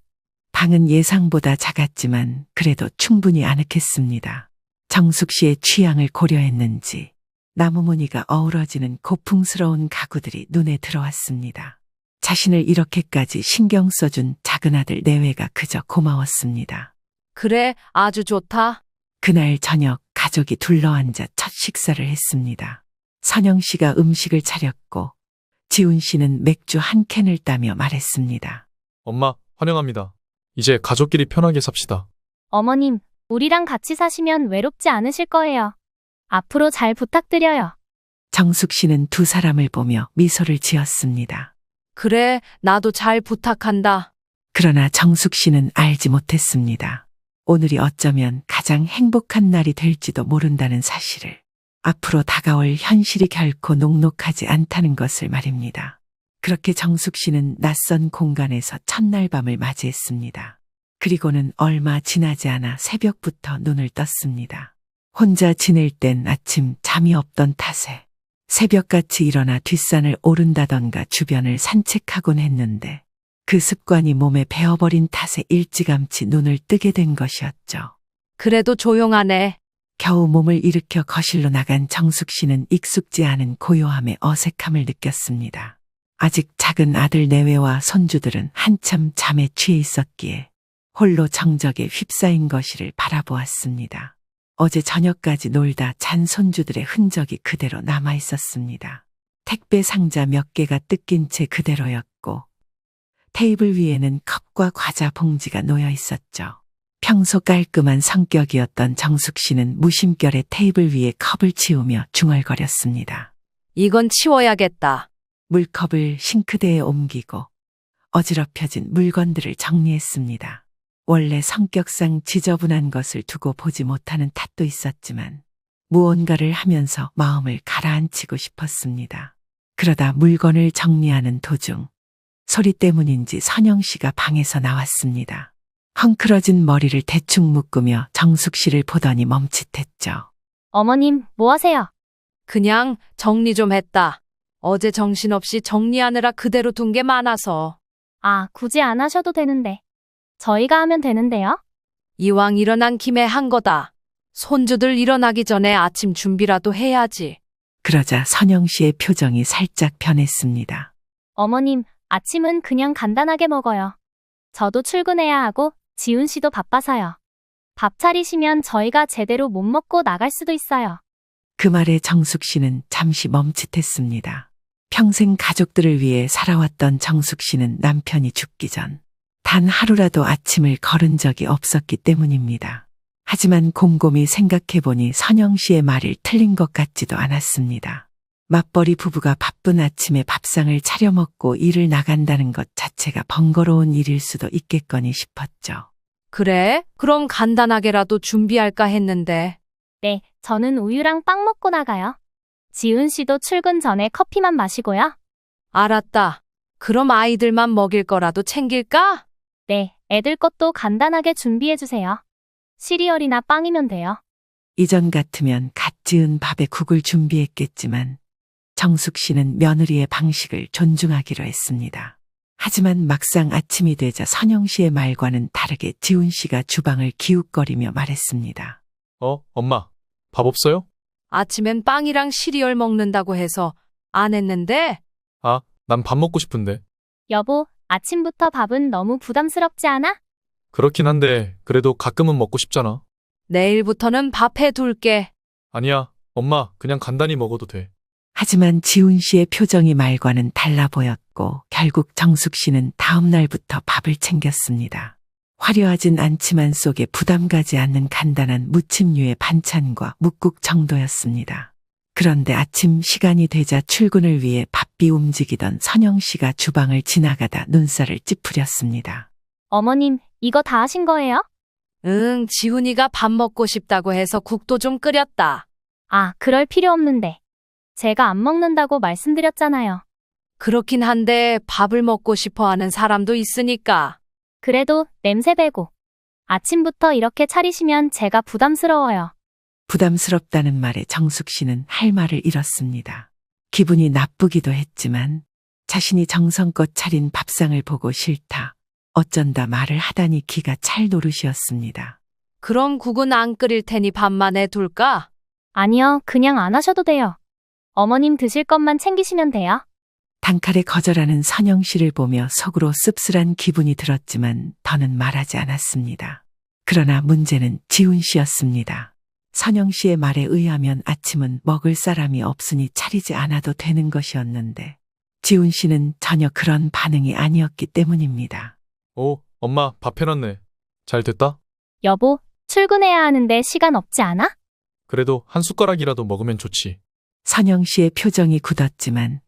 방은 예상보다 작았지만 그래도 충분히 아늑했습니다. 정숙 씨의 취향을 고려했는지 나무 무늬가 어우러지는 고풍스러운 가구들이 눈에 들어왔습니다. 자신을 이렇게까지 신경 써준 작은 아들 내외가 그저 고마웠습니다. 그래, 아주 좋다. 그날 저녁 가족이 둘러앉아 첫 식사를 했습니다. 선영 씨가 음식을 차렸고 지훈 씨는 맥주 한 캔을 따며 말했습니다. 엄마, 환영합니다. 이제 가족끼리 편하게 삽시다. 어머님, 우리랑 같이 사시면 외롭지 않으실 거예요. 앞으로 잘 부탁드려요. 정숙 씨는 두 사람을 보며 미소를 지었습니다. 그래, 나도 잘 부탁한다. 그러나 정숙 씨는 알지 못했습니다. 오늘이 어쩌면 가장 행복한 날이 될지도 모른다는 사실을. 앞으로 다가올 현실이 결코 녹록하지 않다는 것을 말입니다. 그렇게 정숙 씨는 낯선 공간에서 첫날 밤을 맞이했습니다. 그리고는 얼마 지나지 않아 새벽부터 눈을 떴습니다. 혼자 지낼 땐 아침 잠이 없던 탓에 새벽같이 일어나 뒷산을 오른다던가 주변을 산책하곤 했는데 그 습관이 몸에 배어버린 탓에 일찌감치 눈을 뜨게 된 것이었죠. 그래도 조용하네. 겨우 몸을 일으켜 거실로 나간 정숙 씨는 익숙지 않은 고요함에 어색함을 느꼈습니다. 아직 작은 아들 내외와 손주들은 한참 잠에 취해 있었기에 홀로 정적에 휩싸인 거실을 바라보았습니다. 어제 저녁까지 놀다 잔 손주들의 흔적이 그대로 남아 있었습니다. 택배 상자 몇 개가 뜯긴 채 그대로였고 테이블 위에는 컵과 과자 봉지가 놓여 있었죠. 평소 깔끔한 성격이었던 정숙 씨는 무심결에 테이블 위에 컵을 치우며 중얼거렸습니다. 이건 치워야겠다. 물컵을 싱크대에 옮기고 어지럽혀진 물건들을 정리했습니다. 원래 성격상 지저분한 것을 두고 보지 못하는 탓도 있었지만 무언가를 하면서 마음을 가라앉히고 싶었습니다. 그러다 물건을 정리하는 도중 소리 때문인지 선영 씨가 방에서 나왔습니다. 헝클어진 머리를 대충 묶으며 정숙 씨를 보더니 멈칫했죠. 어머님, 뭐 하세요? 그냥 정리 좀 했다. 어제 정신없이 정리하느라 그대로 둔 게 많아서. 아, 굳이 안 하셔도 되는데. 저희가 하면 되는데요? 이왕 일어난 김에 한 거다. 손주들 일어나기 전에 아침 준비라도 해야지. 그러자 선영 씨의 표정이 살짝 변했습니다. 어머님, 아침은 그냥 간단하게 먹어요. 저도 출근해야 하고 지훈 씨도 바빠서요. 밥 차리시면 저희가 제대로 못 먹고 나갈 수도 있어요. 그 말에 정숙 씨는 잠시 멈칫했습니다. 평생 가족들을 위해 살아왔던 정숙 씨는 남편이 죽기 전 단 하루라도 아침을 거른 적이 없었기 때문입니다. 하지만 곰곰이 생각해보니 선영 씨의 말이 틀린 것 같지도 않았습니다. 맞벌이 부부가 바쁜 아침에 밥상을 차려 먹고 일을 나간다는 것 자체가 번거로운 일일 수도 있겠거니 싶었죠. 그래? 그럼 간단하게라도 준비할까 했는데. 네, 저는 우유랑 빵 먹고 나가요. 지훈 씨도 출근 전에 커피만 마시고요. 알았다. 그럼 아이들만 먹일 거라도 챙길까? 네, 애들 것도 간단하게 준비해주세요. 시리얼이나 빵이면 돼요. 이전 같으면 갓 지은 밥에 국을 준비했겠지만 정숙 씨는 며느리의 방식을 존중하기로 했습니다. 하지만 막상 아침이 되자 선영 씨의 말과는 다르게 지훈 씨가 주방을 기웃거리며 말했습니다. 엄마, 밥 없어요? 아침엔 빵이랑 시리얼 먹는다고 해서 안 했는데. 아, 난 밥 먹고 싶은데. 여보, 아침부터 밥은 너무 부담스럽지 않아? 그렇긴 한데 그래도 가끔은 먹고 싶잖아. 내일부터는 밥 해둘게. 아니야, 엄마, 그냥 간단히 먹어도 돼. 하지만 지훈 씨의 표정이 말과는 달라 보였고 결국 정숙 씨는 다음 날부터 밥을 챙겼습니다. 화려하진 않지만 속에 부담 가지 않는 간단한 무침류의 반찬과 묵국 정도였습니다. 그런데 아침 시간이 되자 출근을 위해 바삐 움직이던 선영 씨가 주방을 지나가다 눈살을 찌푸렸습니다. 어머님, 이거 다 하신 거예요? 응, 지훈이가 밥 먹고 싶다고 해서 국도 좀 끓였다. 아, 그럴 필요 없는데. 제가 안 먹는다고 말씀드렸잖아요. 그렇긴 한데 밥을 먹고 싶어 하는 사람도 있으니까. 그래도 냄새 배고. 아침부터 이렇게 차리시면 제가 부담스러워요. 부담스럽다는 말에 정숙 씨는 할 말을 잃었습니다. 기분이 나쁘기도 했지만 자신이 정성껏 차린 밥상을 보고 싫다. 어쩐다 말을 하다니 기가 찰 노릇이었습니다. 그럼 국은 안 끓일 테니 밥만 해둘까? 아니요, 그냥 안 하셔도 돼요. 어머님 드실 것만 챙기시면 돼요. 단칼에 거절하는 선영 씨를 보며 속으로 씁쓸한 기분이 들었지만 더는 말하지 않았습니다. 그러나 문제는 지훈 씨였습니다. 선영 씨의 말에 의하면 아침은 먹을 사람이 없으니 차리지 않아도 되는 것이었는데 지훈 씨는 전혀 그런 반응이 아니었기 때문입니다. 오, 엄마 밥 해놨네. 잘 됐다? 여보, 출근해야 하는데 시간 없지 않아? 그래도 한 숟가락이라도 먹으면 좋지. 선영 씨의 표정이 굳었지만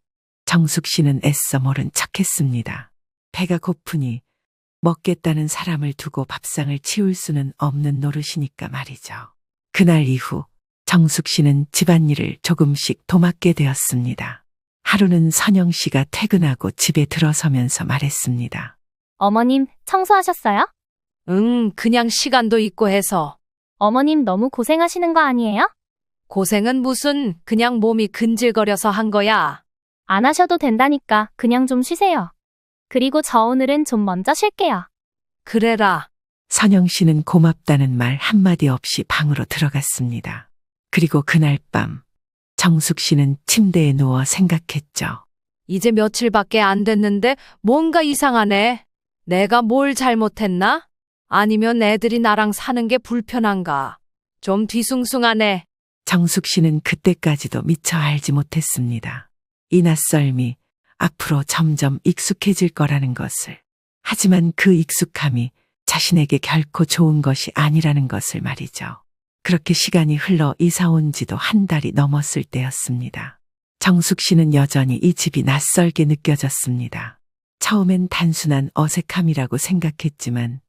정숙 씨는 애써 모른 척했습니다. 배가 고프니 먹겠다는 사람을 두고 밥상을 치울 수는 없는 노릇이니까 말이죠. 그날 이후 정숙 씨는 집안일을 조금씩 도맡게 되었습니다. 하루는 선영 씨가 퇴근하고 집에 들어서면서 말했습니다. 어머님, 청소하셨어요? 응, 그냥 시간도 있고 해서. 어머님 너무 고생하시는 거 아니에요? 고생은 무슨, 그냥 몸이 근질거려서 한 거야. 안 하셔도 된다니까 그냥 좀 쉬세요. 그리고 저 오늘은 좀 먼저 쉴게요. 그래라. 선영 씨는 고맙다는 말 한마디 없이 방으로 들어갔습니다. 그리고 그날 밤 정숙 씨는 침대에 누워 생각했죠. 이제 며칠밖에 안 됐는데 뭔가 이상하네. 내가 뭘 잘못했나? 아니면 애들이 나랑 사는 게 불편한가? 좀 뒤숭숭하네. 정숙 씨는 그때까지도 미처 알지 못했습니다. 이 낯설미 앞으로 점점 익숙해질 거라는 것을. 하지만 그 익숙함이 자신에게 결코 좋은 것이 아니라는 것을 말이죠. 그렇게 시간이 흘러 이사 온 지도 한 달이 넘었을 때였습니다. 정숙 씨는 여전히 이 집이 낯설게 느껴졌습니다. 처음엔 단순한 어색함이라고 생각했지만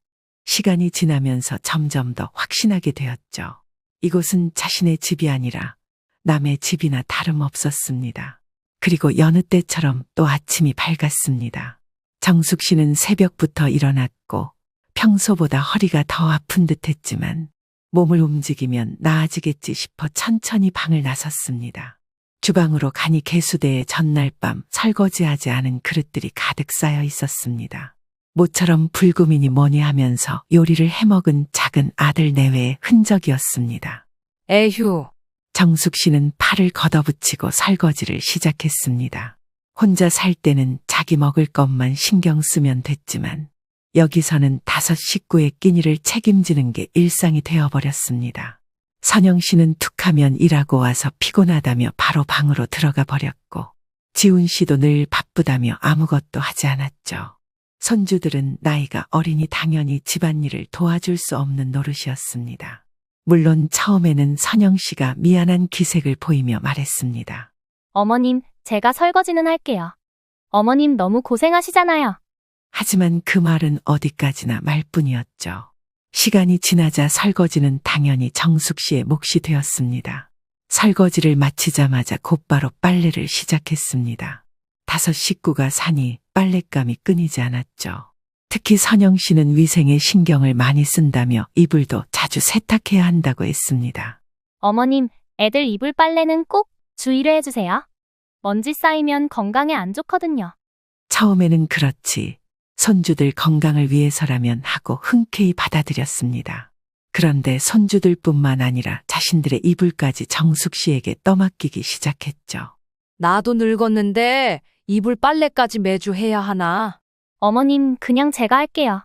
시간이 지나면서 점점 더 확신하게 되었죠. 이곳은 자신의 집이 아니라 남의 집이나 다름없었습니다. 그리고 여느 때처럼 또 아침이 밝았습니다. 정숙 씨는 새벽부터 일어났고 평소보다 허리가 더 아픈 듯 했지만 몸을 움직이면 나아지겠지 싶어 천천히 방을 나섰습니다. 주방으로 가니 개수대에 전날 밤 설거지하지 않은 그릇들이 가득 쌓여 있었습니다. 모처럼 불금이니 뭐니 하면서 요리를 해먹은 작은 아들 내외의 흔적이었습니다. 에휴. 정숙 씨는 팔을 걷어붙이고 설거지를 시작했습니다. 혼자 살 때는 자기 먹을 것만 신경 쓰면 됐지만 여기서는 5 식구의 끼니를 책임지는 게 일상이 되어버렸습니다. 선영 씨는 툭하면 일하고 와서 피곤하다며 바로 방으로 들어가 버렸고 지훈 씨도 늘 바쁘다며 아무것도 하지 않았죠. 손주들은 나이가 어리니 당연히 집안일을 도와줄 수 없는 노릇이었습니다. 물론 처음에는 선영 씨가 미안한 기색을 보이며 말했습니다. 어머님, 제가 설거지는 할게요. 어머님 너무 고생하시잖아요. 하지만 그 말은 어디까지나 말뿐이었죠. 시간이 지나자 설거지는 당연히 정숙 씨의 몫이 되었습니다. 설거지를 마치자마자 곧바로 빨래를 시작했습니다. 5 식구가 사니 빨랫감이 끊이지 않았죠. 특히 선영 씨는 위생에 신경을 많이 쓴다며 이불도 자주 세탁해야 한다고 했습니다. 어머님, 애들 이불 빨래는 꼭 주의를 해주세요. 먼지 쌓이면 건강에 안 좋거든요. 처음에는 그렇지. 손주들 건강을 위해서라면 하고 흔쾌히 받아들였습니다. 그런데 손주들뿐만 아니라 자신들의 이불까지 정숙 씨에게 떠맡기기 시작했죠. 나도 늙었는데 이불 빨래까지 매주 해야 하나? 어머님, 그냥 제가 할게요.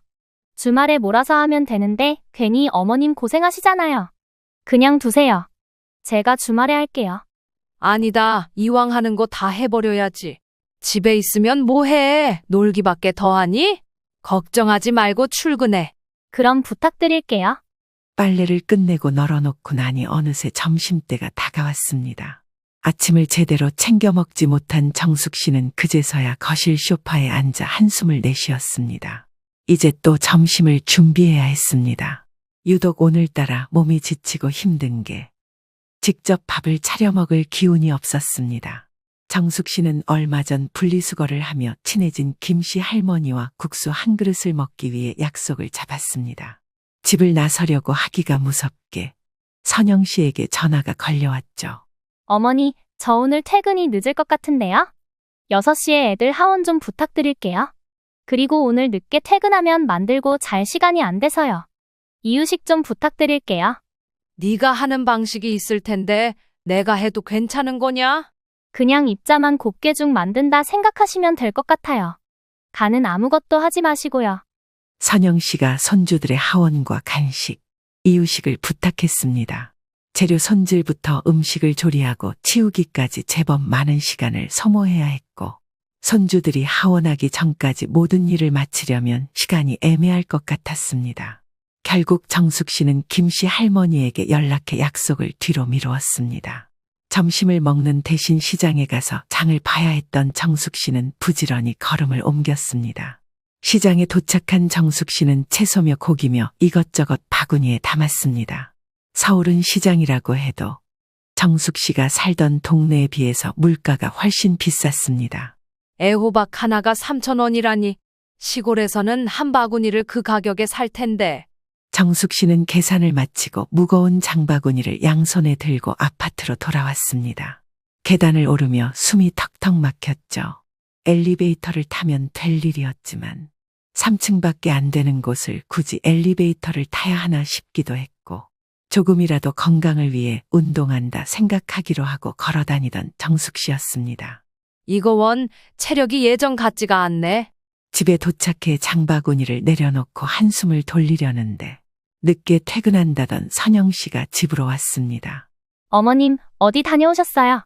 주말에 몰아서 하면 되는데 괜히 어머님 고생하시잖아요. 그냥 두세요. 제가 주말에 할게요. 아니다. 이왕 하는 거 다 해버려야지. 집에 있으면 뭐해? 놀기밖에 더 하니? 걱정하지 말고 출근해. 그럼 부탁드릴게요. 빨래를 끝내고 널어놓고 나니 어느새 점심때가 다가왔습니다. 아침을 제대로 챙겨 먹지 못한 정숙 씨는 그제서야 거실 소파에 앉아 한숨을 내쉬었습니다. 이제 또 점심을 준비해야 했습니다. 유독 오늘따라 몸이 지치고 힘든 게 직접 밥을 차려 먹을 기운이 없었습니다. 정숙 씨는 얼마 전 분리수거를 하며 친해진 김 씨 할머니와 국수 한 그릇을 먹기 위해 약속을 잡았습니다. 집을 나서려고 하기가 무섭게 선영 씨에게 전화가 걸려왔죠. 어머니, 저 오늘 퇴근이 늦을 것 같은데요? 6시에 애들 하원 좀 부탁드릴게요. 그리고 오늘 늦게 퇴근하면 만들고 잘 시간이 안 돼서요. 이유식 좀 부탁드릴게요. 네가 하는 방식이 있을 텐데 내가 해도 괜찮은 거냐? 그냥 입자만 곱게 죽 만든다 생각하시면 될 것 같아요. 간은 아무것도 하지 마시고요. 선영 씨가 손주들의 하원과 간식, 이유식을 부탁했습니다. 재료 손질부터 음식을 조리하고 치우기까지 제법 많은 시간을 소모해야 했고, 손주들이 하원하기 전까지 모든 일을 마치려면 시간이 애매할 것 같았습니다. 결국 정숙 씨는 김 씨 할머니에게 연락해 약속을 뒤로 미루었습니다. 점심을 먹는 대신 시장에 가서 장을 봐야 했던 정숙 씨는 부지런히 걸음을 옮겼습니다. 시장에 도착한 정숙 씨는 채소며 고기며 이것저것 바구니에 담았습니다. 서울은 시장이라고 해도 정숙 씨가 살던 동네에 비해서 물가가 훨씬 비쌌습니다. 애호박 하나가 3,000원이라니 시골에서는 한 바구니를 그 가격에 살 텐데. 정숙 씨는 계산을 마치고 무거운 장바구니를 양손에 들고 아파트로 돌아왔습니다. 계단을 오르며 숨이 턱턱 막혔죠. 엘리베이터를 타면 될 일이었지만 3층밖에 안 되는 곳을 굳이 엘리베이터를 타야 하나 싶기도 했고, 조금이라도 건강을 위해 운동한다 생각하기로 하고 걸어다니던 정숙 씨였습니다. 이거 원 체력이 예전 같지가 않네. 집에 도착해 장바구니를 내려놓고 한숨을 돌리려는데 늦게 퇴근한다던 선영 씨가 집으로 왔습니다. 어머님, 어디 다녀오셨어요?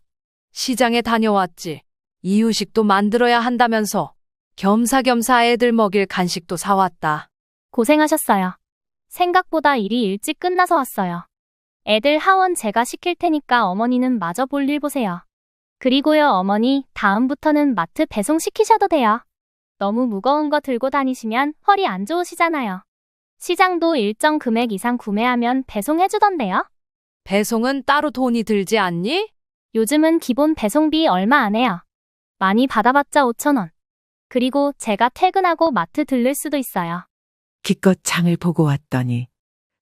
시장에 다녀왔지. 이유식도 만들어야 한다면서 겸사겸사 애들 먹일 간식도 사왔다. 고생하셨어요. 생각보다 일이 일찍 끝나서 왔어요. 애들 하원 제가 시킬 테니까 어머니는 마저 볼 일 보세요. 그리고요, 어머니, 다음부터는 마트 배송 시키셔도 돼요. 너무 무거운 거 들고 다니시면 허리 안 좋으시잖아요. 시장도 일정 금액 이상 구매하면 배송해주던데요. 배송은 따로 돈이 들지 않니? 요즘은 기본 배송비 얼마 안 해요. 많이 받아봤자 5,000원. 그리고 제가 퇴근하고 마트 들를 수도 있어요. 기껏 장을 보고 왔더니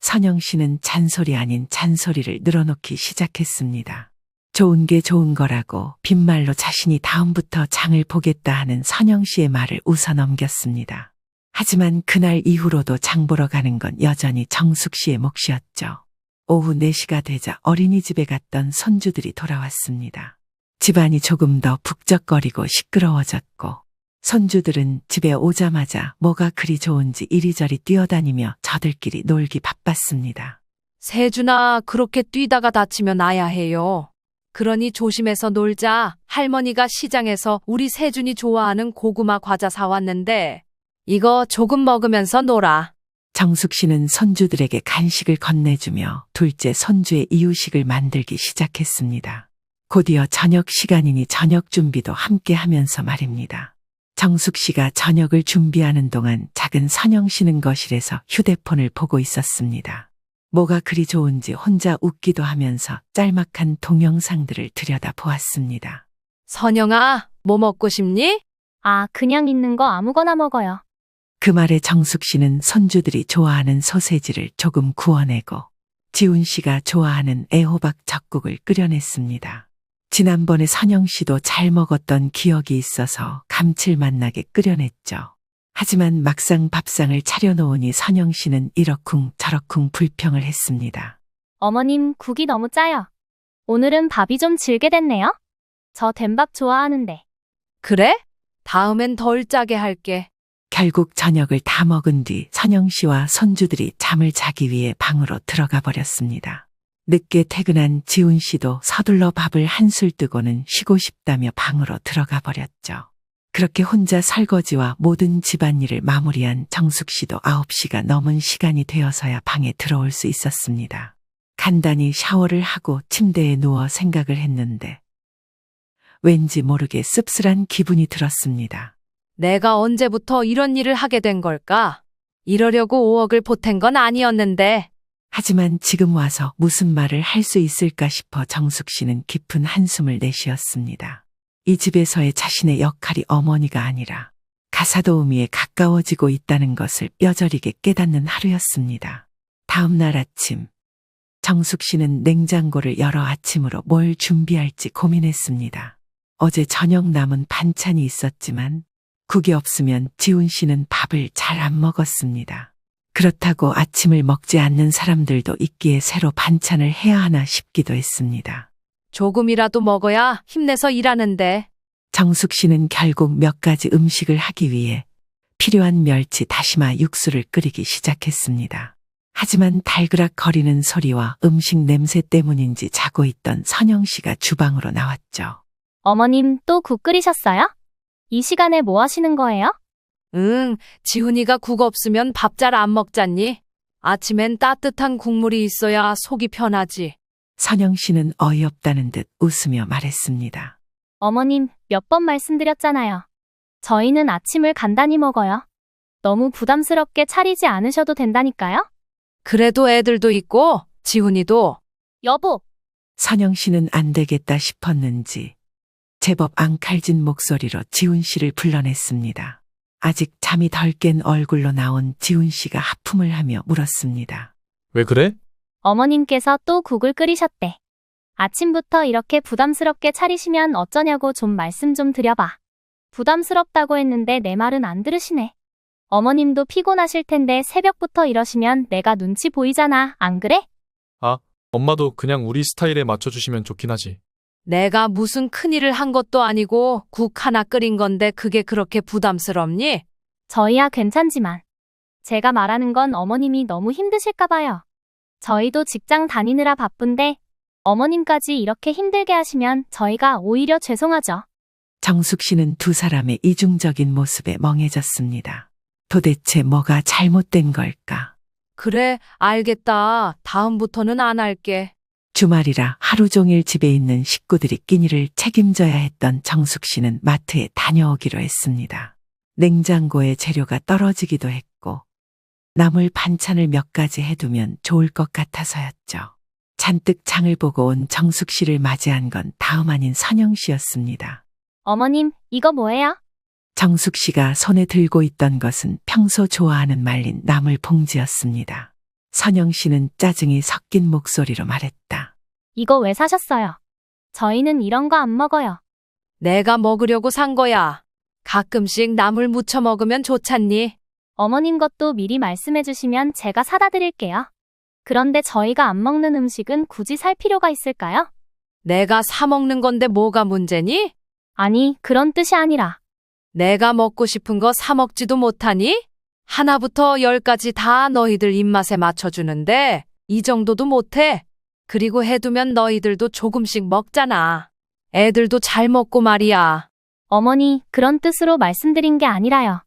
선영 씨는 잔소리 아닌 잔소리를 늘어놓기 시작했습니다. 좋은 게 좋은 거라고 빈말로 자신이 다음부터 장을 보겠다 하는 선영 씨의 말을 웃어 넘겼습니다. 하지만 그날 이후로도 장 보러 가는 건 여전히 정숙 씨의 몫이었죠. 오후 4시가 되자 어린이집에 갔던 손주들이 돌아왔습니다. 집안이 조금 더 북적거리고 시끄러워졌고, 손주들은 집에 오자마자 뭐가 그리 좋은지 이리저리 뛰어다니며 저들끼리 놀기 바빴습니다. 세준아, 그렇게 뛰다가 다치면 아야 해요. 그러니 조심해서 놀자. 할머니가 시장에서 우리 세준이 좋아하는 고구마 과자 사왔는데 이거 조금 먹으면서 놀아. 정숙 씨는 손주들에게 간식을 건네주며 둘째 손주의 이유식을 만들기 시작했습니다. 곧이어 저녁 시간이니 저녁 준비도 함께 하면서 말입니다. 정숙 씨가 저녁을 준비하는 동안 작은 선영 씨는 거실에서 휴대폰을 보고 있었습니다. 뭐가 그리 좋은지 혼자 웃기도 하면서 짤막한 동영상들을 들여다보았습니다. 선영아, 뭐 먹고 싶니? 아, 그냥 있는 거 아무거나 먹어요. 그 말에 정숙 씨는 손주들이 좋아하는 소세지를 조금 구워내고 지훈 씨가 좋아하는 애호박 젓국을 끓여냈습니다. 지난번에 선영 씨도 잘 먹었던 기억이 있어서 감칠맛 나게 끓여냈죠. 하지만 막상 밥상을 차려놓으니 선영 씨는 이러쿵 저러쿵 불평을 했습니다. 어머님, 국이 너무 짜요. 오늘은 밥이 좀 질게 됐네요. 저 된밥 좋아하는데. 그래? 다음엔 덜 짜게 할게. 결국 저녁을 다 먹은 뒤 선영 씨와 손주들이 잠을 자기 위해 방으로 들어가 버렸습니다. 늦게 퇴근한 지훈 씨도 서둘러 밥을 한술 뜨고는 쉬고 싶다며 방으로 들어가 버렸죠. 그렇게 혼자 설거지와 모든 집안일을 마무리한 정숙 씨도 9시가 넘은 시간이 되어서야 방에 들어올 수 있었습니다. 간단히 샤워를 하고 침대에 누워 생각을 했는데 왠지 모르게 씁쓸한 기분이 들었습니다. 내가 언제부터 이런 일을 하게 된 걸까? 이러려고 5억을 보탠 건 아니었는데. 하지만 지금 와서 무슨 말을 할 수 있을까 싶어 정숙 씨는 깊은 한숨을 내쉬었습니다. 이 집에서의 자신의 역할이 어머니가 아니라 가사도우미에 가까워지고 있다는 것을 뼈저리게 깨닫는 하루였습니다. 다음 날 아침, 정숙 씨는 냉장고를 열어 아침으로 뭘 준비할지 고민했습니다. 어제 저녁 남은 반찬이 있었지만 국이 없으면 지훈 씨는 밥을 잘 안 먹었습니다. 그렇다고 아침을 먹지 않는 사람들도 있기에 새로 반찬을 해야 하나 싶기도 했습니다. 조금이라도 먹어야 힘내서 일하는데. 정숙 씨는 결국 몇 가지 음식을 하기 위해 필요한 멸치 다시마 육수를 끓이기 시작했습니다. 하지만 달그락거리는 소리와 음식 냄새 때문인지 자고 있던 선영 씨가 주방으로 나왔죠. 어머님 또 국 끓이셨어요? 이 시간에 뭐 하시는 거예요? 응, 지훈이가 국 없으면 밥 잘 안 먹잖니? 아침엔 따뜻한 국물이 있어야 속이 편하지. 선영 씨는 어이없다는 듯 웃으며 말했습니다. 어머님, 몇 번 말씀드렸잖아요. 저희는 아침을 간단히 먹어요. 너무 부담스럽게 차리지 않으셔도 된다니까요? 그래도 애들도 있고, 지훈이도. 여보, 선영 씨는 안 되겠다 싶었는지 제법 앙칼진 목소리로 지훈 씨를 불러냈습니다. 아직 잠이 덜 깬 얼굴로 나온 지훈 씨가 하품을 하며 물었습니다. 왜 그래? 어머님께서 또 국을 끓이셨대. 아침부터 이렇게 부담스럽게 차리시면 어쩌냐고 좀 말씀 좀 드려봐. 부담스럽다고 했는데 내 말은 안 들으시네. 어머님도 피곤하실 텐데 새벽부터 이러시면 내가 눈치 보이잖아, 안 그래? 엄마도 그냥 우리 스타일에 맞춰주시면 좋긴 하지. 내가 무슨 큰일을 한 것도 아니고 국 하나 끓인 건데 그게 그렇게 부담스럽니? 저희야 괜찮지만. 제가 말하는 건 어머님이 너무 힘드실까 봐요. 저희도 직장 다니느라 바쁜데 어머님까지 이렇게 힘들게 하시면 저희가 오히려 죄송하죠. 정숙 씨는 두 사람의 이중적인 모습에 멍해졌습니다. 도대체 뭐가 잘못된 걸까? 그래, 알겠다. 다음부터는 안 할게. 주말이라 하루 종일 집에 있는 식구들이 끼니를 책임져야 했던 정숙 씨는 마트에 다녀오기로 했습니다. 냉장고에 재료가 떨어지기도 했고 나물 반찬을 몇 가지 해두면 좋을 것 같아서였죠. 잔뜩 장을 보고 온 정숙 씨를 맞이한 건 다음 아닌 선영 씨였습니다. 어머님, 이거 뭐예요? 정숙 씨가 손에 들고 있던 것은 평소 좋아하는 말린 나물 봉지였습니다. 선영 씨는 짜증이 섞인 목소리로 말했다. 이거 왜 사셨어요? 저희는 이런 거 안 먹어요. 내가 먹으려고 산 거야. 가끔씩 나물 무쳐 먹으면 좋잖니? 어머님 것도 미리 말씀해 주시면 제가 사다 드릴게요. 그런데 저희가 안 먹는 음식은 굳이 살 필요가 있을까요? 내가 사 먹는 건데 뭐가 문제니? 아니, 그런 뜻이 아니라. 내가 먹고 싶은 거 사 먹지도 못하니? 하나부터 10까지 다 너희들 입맛에 맞춰주는데 이 정도도 못해. 그리고 해두면 너희들도 조금씩 먹잖아. 애들도 잘 먹고 말이야. 어머니, 그런 뜻으로 말씀드린 게 아니라요.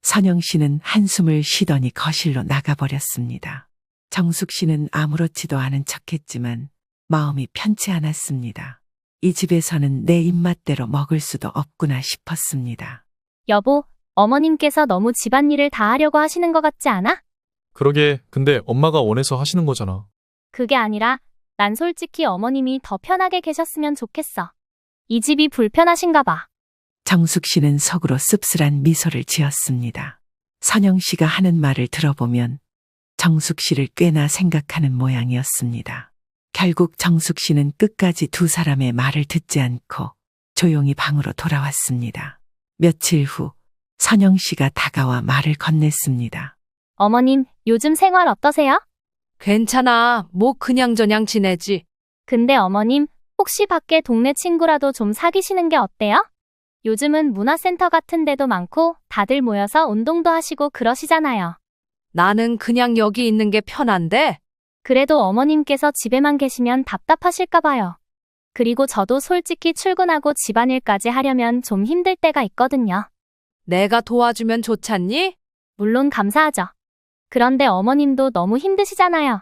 선영 씨는 한숨을 쉬더니 거실로 나가버렸습니다. 정숙 씨는 아무렇지도 않은 척했지만 마음이 편치 않았습니다. 이 집에서는 내 입맛대로 먹을 수도 없구나 싶었습니다. 여보, 어머님께서 너무 집안일을 다 하려고 하시는 것 같지 않아? 그러게, 근데 엄마가 원해서 하시는 거잖아. 그게 아니라 난 솔직히 어머님이 더 편하게 계셨으면 좋겠어. 이 집이 불편하신가 봐. 정숙 씨는 속으로 씁쓸한 미소를 지었습니다. 선영 씨가 하는 말을 들어보면 정숙 씨를 꽤나 생각하는 모양이었습니다. 결국 정숙 씨는 끝까지 두 사람의 말을 듣지 않고 조용히 방으로 돌아왔습니다. 며칠 후 선영 씨가 다가와 말을 건넸습니다. 어머님, 요즘 생활 어떠세요? 괜찮아. 뭐 그냥저냥 지내지. 근데 어머님, 혹시 밖에 동네 친구라도 좀 사귀시는 게 어때요? 요즘은 문화센터 같은 데도 많고 다들 모여서 운동도 하시고 그러시잖아요. 나는 그냥 여기 있는 게 편한데. 그래도 어머님께서 집에만 계시면 답답하실까 봐요. 그리고 저도 솔직히 출근하고 집안일까지 하려면 좀 힘들 때가 있거든요. 내가 도와주면 좋잖니? 물론 감사하죠. 그런데 어머님도 너무 힘드시잖아요.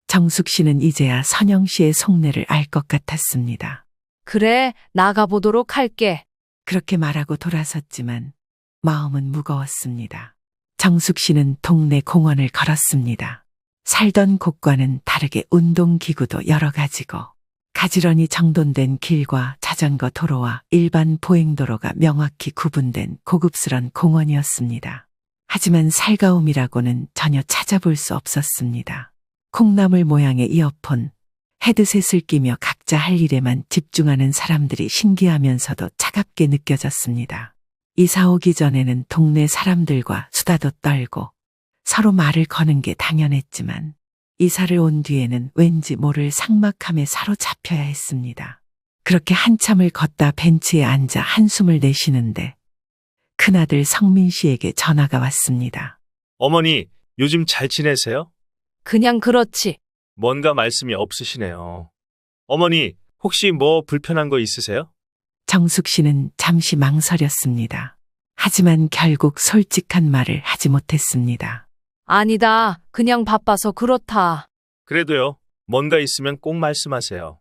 정숙 씨는 이제야 선영 씨의 속내를 알 것 같았습니다. 그래, 나가보도록 할게. 그렇게 말하고 돌아섰지만 마음은 무거웠습니다. 정숙 씨는 동네 공원을 걸었습니다. 살던 곳과는 다르게 운동기구도 여러 가지고 가지런히 정돈된 길과 자전거 도로와 일반 보행도로가 명확히 구분된 고급스런 공원이었습니다. 하지만 살가움이라고는 전혀 찾아볼 수 없었습니다. 콩나물 모양의 이어폰, 헤드셋을 끼며 각자 할 일에만 집중하는 사람들이 신기하면서도 차갑게 느껴졌습니다. 이사 오기 전에는 동네 사람들과 수다도 떨고 서로 말을 거는 게 당연했지만 이사를 온 뒤에는 왠지 모를 삭막함에 사로잡혀야 했습니다. 그렇게 한참을 걷다 벤치에 앉아 한숨을 내쉬는데 큰아들 성민 씨에게 전화가 왔습니다. 어머니, 요즘 잘 지내세요? 그냥 그렇지. 뭔가 말씀이 없으시네요. 어머니, 혹시 뭐 불편한 거 있으세요? 정숙 씨는 잠시 망설였습니다. 하지만 결국 솔직한 말을 하지 못했습니다. 아니다. 그냥 바빠서 그렇다. 그래도요, 뭔가 있으면 꼭 말씀하세요.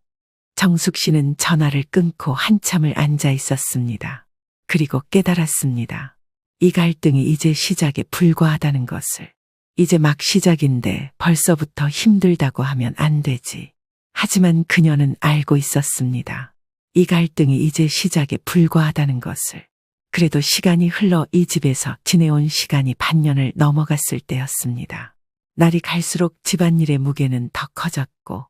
정숙 씨는 전화를 끊고 한참을 앉아 있었습니다. 그리고 깨달았습니다. 이 갈등이 이제 시작에 불과하다는 것을. 이제 막 시작인데 벌써부터 힘들다고 하면 안 되지. 하지만 그녀는 알고 있었습니다. 이 갈등이 이제 시작에 불과하다는 것을. 그래도 시간이 흘러 이 집에서 지내온 시간이 반년을 넘어갔을 때였습니다. 날이 갈수록 집안일의 무게는 더 커졌고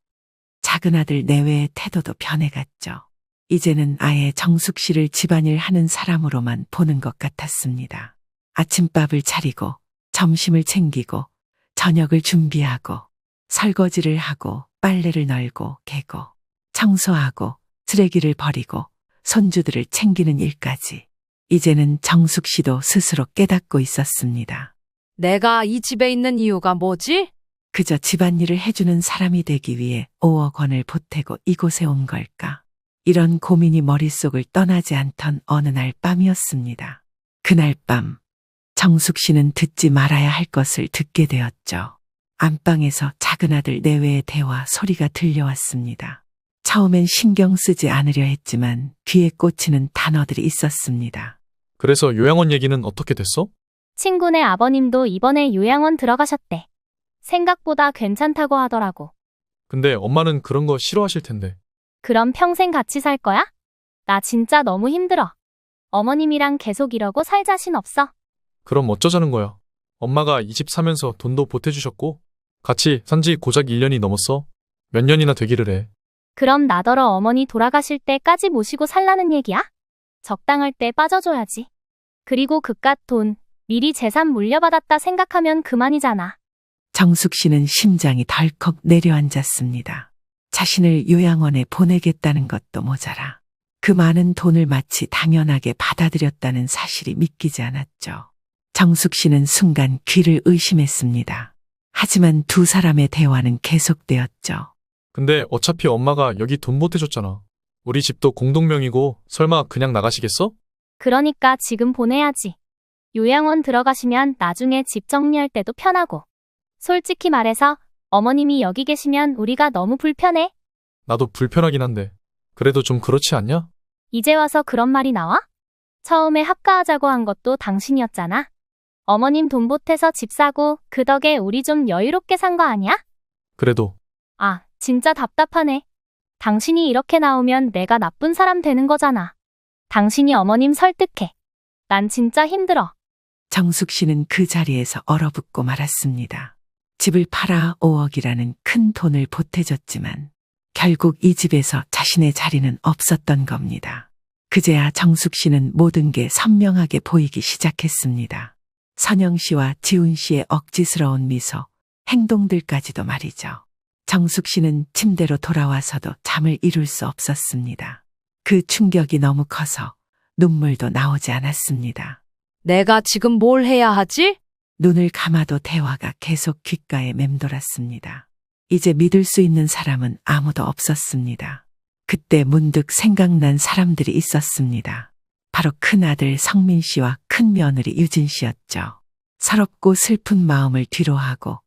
작은 아들 내외의 태도도 변해갔죠. 이제는 아예 정숙 씨를 집안일 하는 사람으로만 보는 것 같았습니다. 아침밥을 차리고 점심을 챙기고 저녁을 준비하고 설거지를 하고 빨래를 널고 개고 청소하고 쓰레기를 버리고 손주들을 챙기는 일까지. 이제는 정숙 씨도 스스로 깨닫고 있었습니다. 내가 이 집에 있는 이유가 뭐지? 그저 집안일을 해주는 사람이 되기 위해 5억 원을 보태고 이곳에 온 걸까? 이런 고민이 머릿속을 떠나지 않던 어느 날 밤이었습니다. 그날 밤, 정숙 씨는 듣지 말아야 할 것을 듣게 되었죠. 안방에서 작은 아들 내외의 대화 소리가 들려왔습니다. 처음엔 신경 쓰지 않으려 했지만 귀에 꽂히는 단어들이 있었습니다. 그래서 요양원 얘기는 어떻게 됐어? 친구네 아버님도 이번에 요양원 들어가셨대. 생각보다 괜찮다고 하더라고. 근데 엄마는 그런 거 싫어하실 텐데. 그럼 평생 같이 살 거야? 나 진짜 너무 힘들어. 어머님이랑 계속 이러고 살 자신 없어. 그럼 어쩌자는 거야? 엄마가 이 집 사면서 돈도 보태주셨고 같이 산지 고작 1년이 넘었어. 몇 년이나 되기를 해. 그럼 나더러 어머니 돌아가실 때까지 모시고 살라는 얘기야? 적당할 때 빠져줘야지. 그리고 그깟 돈, 미리 재산 물려받았다 생각하면 그만이잖아. 정숙 씨는 심장이 덜컥 내려앉았습니다. 자신을 요양원에 보내겠다는 것도 모자라 그 많은 돈을 마치 당연하게 받아들였다는 사실이 믿기지 않았죠. 정숙 씨는 순간 귀를 의심했습니다. 하지만 두 사람의 대화는 계속되었죠. 근데 어차피 엄마가 여기 돈 보태줬잖아. 우리 집도 공동명의고 설마 그냥 나가시겠어? 그러니까 지금 보내야지. 요양원 들어가시면 나중에 집 정리할 때도 편하고. 솔직히 말해서 어머님이 여기 계시면 우리가 너무 불편해. 나도 불편하긴 한데. 그래도 좀 그렇지 않냐? 이제 와서 그런 말이 나와? 처음에 합가하자고 한 것도 당신이었잖아. 어머님 돈 보태서 집 사고 그 덕에 우리 좀 여유롭게 산 거 아니야? 그래도 아, 진짜 답답하네. 당신이 이렇게 나오면 내가 나쁜 사람 되는 거잖아. 당신이 어머님 설득해. 난 진짜 힘들어. 정숙 씨는 그 자리에서 얼어붙고 말았습니다. 집을 팔아 5억이라는 큰 돈을 보태줬지만 결국 이 집에서 자신의 자리는 없었던 겁니다. 그제야 정숙 씨는 모든 게 선명하게 보이기 시작했습니다. 선영 씨와 지훈 씨의 억지스러운 미소, 행동들까지도 말이죠. 정숙 씨는 침대로 돌아와서도 잠을 이룰 수 없었습니다. 그 충격이 너무 커서 눈물도 나오지 않았습니다. 내가 지금 뭘 해야 하지? 눈을 감아도 대화가 계속 귓가에 맴돌았습니다. 이제 믿을 수 있는 사람은 아무도 없었습니다. 그때 문득 생각난 사람들이 있었습니다. 바로 큰아들 성민 씨와 큰며느리 유진 씨였죠. 서럽고 슬픈 마음을 뒤로하고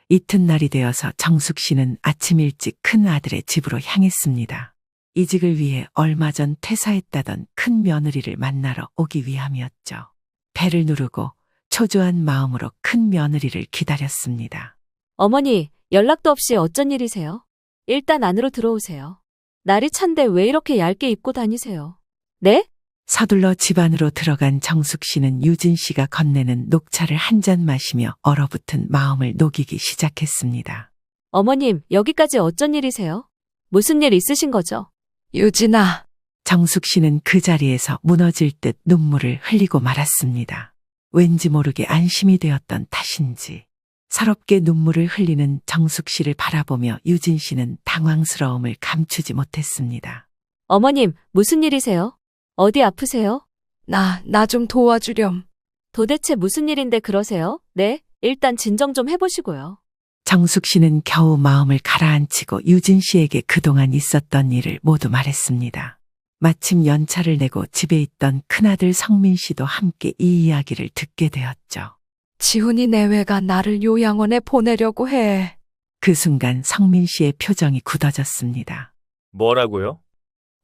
이튿날이 되어서 정숙 씨는 아침 일찍 큰아들의 집으로 향했습니다. 이직을 위해 얼마 전 퇴사했다던 큰며느리를 만나러 오기 위함이었죠. 배를 누르고 초조한 마음으로 큰며느리를 기다렸습니다. 어머니, 연락도 없이 어쩐 일이세요? 일단 안으로 들어오세요. 날이 찬데 왜 이렇게 얇게 입고 다니세요? 네? 서둘러 집 안으로 들어간 정숙 씨는 유진 씨가 건네는 녹차를 한 잔 마시며 얼어붙은 마음을 녹이기 시작했습니다. 어머님, 여기까지 어쩐 일이세요? 무슨 일 있으신 거죠? 유진아, 정숙 씨는 그 자리에서 무너질 듯 눈물을 흘리고 말았습니다. 왠지 모르게 안심이 되었던 탓인지 서럽게 눈물을 흘리는 정숙 씨를 바라보며 유진 씨는 당황스러움을 감추지 못했습니다. 어머님, 무슨 일이세요? 어디 아프세요? 나 좀 도와주렴. 도대체 무슨 일인데 그러세요? 네, 일단 진정 좀 해보시고요. 정숙 씨는 겨우 마음을 가라앉히고 유진 씨에게 그동안 있었던 일을 모두 말했습니다. 마침 연차를 내고 집에 있던 큰아들 성민 씨도 함께 이 이야기를 듣게 되었죠. 지훈이 내외가 나를 요양원에 보내려고 해. 그 순간 성민 씨의 표정이 굳어졌습니다. 뭐라고요?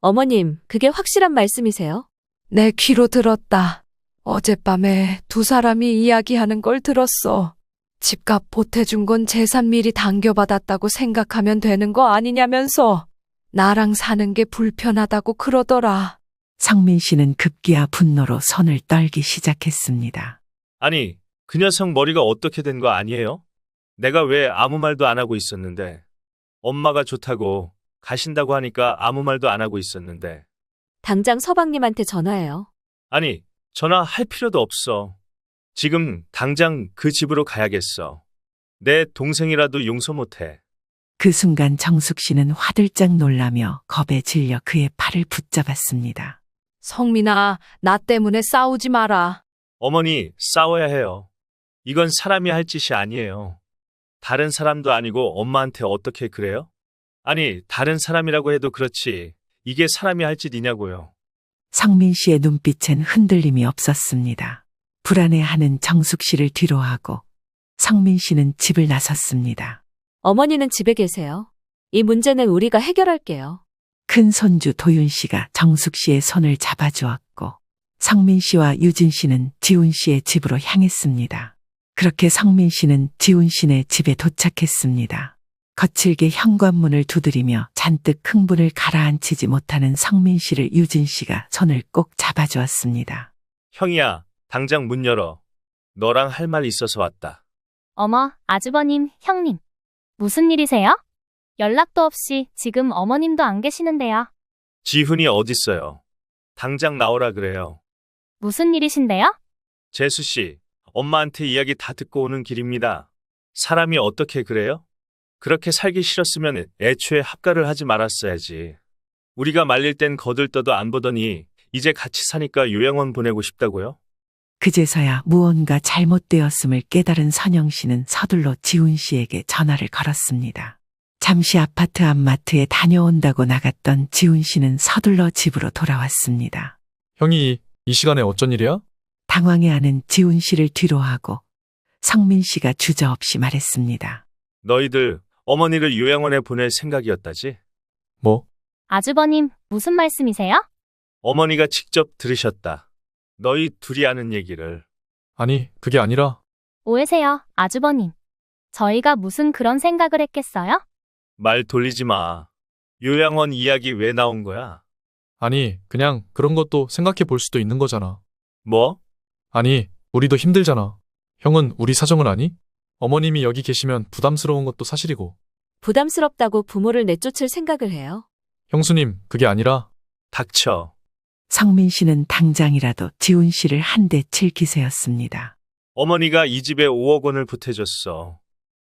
어머님, 그게 확실한 말씀이세요? 내 귀로 들었다. 어젯밤에 두 사람이 이야기하는 걸 들었어. 집값 보태준 건 재산 미리 당겨받았다고 생각하면 되는 거 아니냐면서 나랑 사는 게 불편하다고 그러더라. 성민 씨는 급기야 분노로 손을 떨기 시작했습니다. 아니, 그 녀석 머리가 어떻게 된 거 아니에요? 내가 왜 아무 말도 안 하고 있었는데. 엄마가 좋다고 가신다고 하니까 아무 말도 안 하고 있었는데. 당장 서방님한테 전화해요. 아니, 전화할 필요도 없어. 지금 당장 그 집으로 가야겠어. 내 동생이라도 용서 못해. 그 순간 정숙 씨는 화들짝 놀라며 겁에 질려 그의 팔을 붙잡았습니다. 성민아, 나 때문에 싸우지 마라. 어머니, 싸워야 해요. 이건 사람이 할 짓이 아니에요. 다른 사람도 아니고 엄마한테 어떻게 그래요? 아니, 다른 사람이라고 해도 그렇지. 이게 사람이 할 짓이냐고요. 성민 씨의 눈빛엔 흔들림이 없었습니다. 불안해하는 정숙 씨를 뒤로하고 성민 씨는 집을 나섰습니다. 어머니는 집에 계세요. 이 문제는 우리가 해결할게요. 큰 손주 도윤 씨가 정숙 씨의 손을 잡아주었고 성민 씨와 유진 씨는 지훈 씨의 집으로 향했습니다. 그렇게 성민 씨는 지훈 씨네 집에 도착했습니다. 거칠게 현관문을 두드리며 잔뜩 흥분을 가라앉히지 못하는 성민 씨를 유진 씨가 손을 꼭 잡아주었습니다. 형이야, 당장 문 열어. 너랑 할 말 있어서 왔다. 어머, 아주버님, 형님. 무슨 일이세요? 연락도 없이 지금 어머님도 안 계시는데요. 지훈이 어딨어요? 당장 나오라 그래요. 무슨 일이신데요? 재수 씨, 엄마한테 이야기 다 듣고 오는 길입니다. 사람이 어떻게 그래요? 그렇게 살기 싫었으면 애초에 합가를 하지 말았어야지. 우리가 말릴 땐 거들떠도 안 보더니 이제 같이 사니까 요양원 보내고 싶다고요? 그제서야 무언가 잘못되었음을 깨달은 선영 씨는 서둘러 지훈 씨에게 전화를 걸었습니다. 잠시 아파트 앞마트에 다녀온다고 나갔던 지훈 씨는 서둘러 집으로 돌아왔습니다. 형이 이 시간에 어쩐 일이야? 당황해하는 지훈 씨를 뒤로하고 성민 씨가 주저없이 말했습니다. 너희들 어머니를 요양원에 보낼 생각이었다지? 뭐? 아주버님, 무슨 말씀이세요? 어머니가 직접 들으셨다. 너희 둘이 아는 얘기를. 아니, 그게 아니라 오해세요, 아주버님. 저희가 무슨 그런 생각을 했겠어요? 말 돌리지 마. 요양원 이야기 왜 나온 거야? 아니, 그냥 그런 것도 생각해 볼 수도 있는 거잖아. 뭐? 아니, 우리도 힘들잖아. 형은 우리 사정을 아니? 어머님이 여기 계시면 부담스러운 것도 사실이고. 부담스럽다고 부모를 내쫓을 생각을 해요. 형수님, 그게 아니라 닥쳐. 성민 씨는 당장이라도 지훈 씨를 한 대 칠 기세였습니다. 어머니가 이 집에 5억 원을 보태줬어.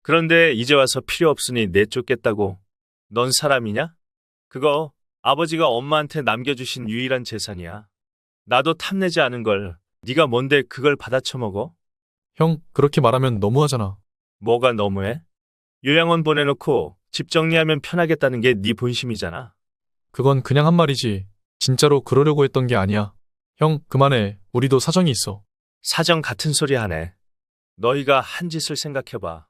그런데 이제 와서 필요 없으니 내쫓겠다고. 넌 사람이냐? 그거 아버지가 엄마한테 남겨주신 유일한 재산이야. 나도 탐내지 않은 걸 네가 뭔데 그걸 받아쳐먹어? 형, 그렇게 말하면 너무하잖아. 뭐가 너무해? 요양원 보내놓고 집 정리하면 편하겠다는 게 네 본심이잖아. 그건 그냥 한 말이지. 진짜로 그러려고 했던 게 아니야. 형, 그만해. 우리도 사정이 있어. 사정 같은 소리 하네. 너희가 한 짓을 생각해봐.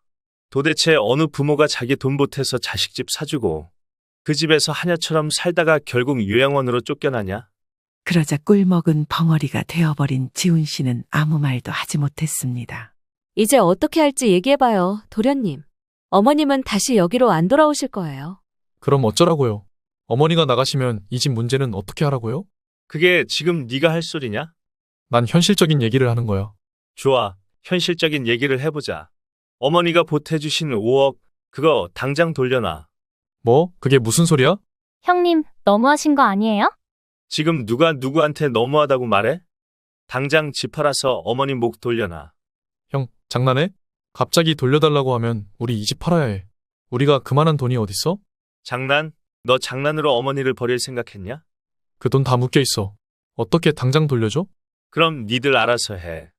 도대체 어느 부모가 자기 돈 보태서 자식집 사주고 그 집에서 하냐처럼 살다가 결국 요양원으로 쫓겨나냐? 그러자 꿀먹은 벙어리가 되어버린 지훈 씨는 아무 말도 하지 못했습니다. 이제 어떻게 할지 얘기해봐요, 도련님. 어머님은 다시 여기로 안 돌아오실 거예요. 그럼 어쩌라고요? 어머니가 나가시면 이 집 문제는 어떻게 하라고요? 그게 지금 네가 할 소리냐? 난 현실적인 얘기를 하는 거야. 좋아. 현실적인 얘기를 해보자. 어머니가 보태주신 5억, 그거 당장 돌려놔. 뭐? 그게 무슨 소리야? 형님, 너무하신 거 아니에요? 지금 누가 누구한테 너무하다고 말해? 당장 집 팔아서 어머니 목 돌려놔. 형, 장난해? 갑자기 돌려달라고 하면 우리 이 집 팔아야 해. 우리가 그만한 돈이 어딨어? 장난? 너 장난으로 어머니를 버릴 생각했냐? 그 돈 다 묶여 있어. 어떻게 당장 돌려줘? 그럼 니들 알아서 해.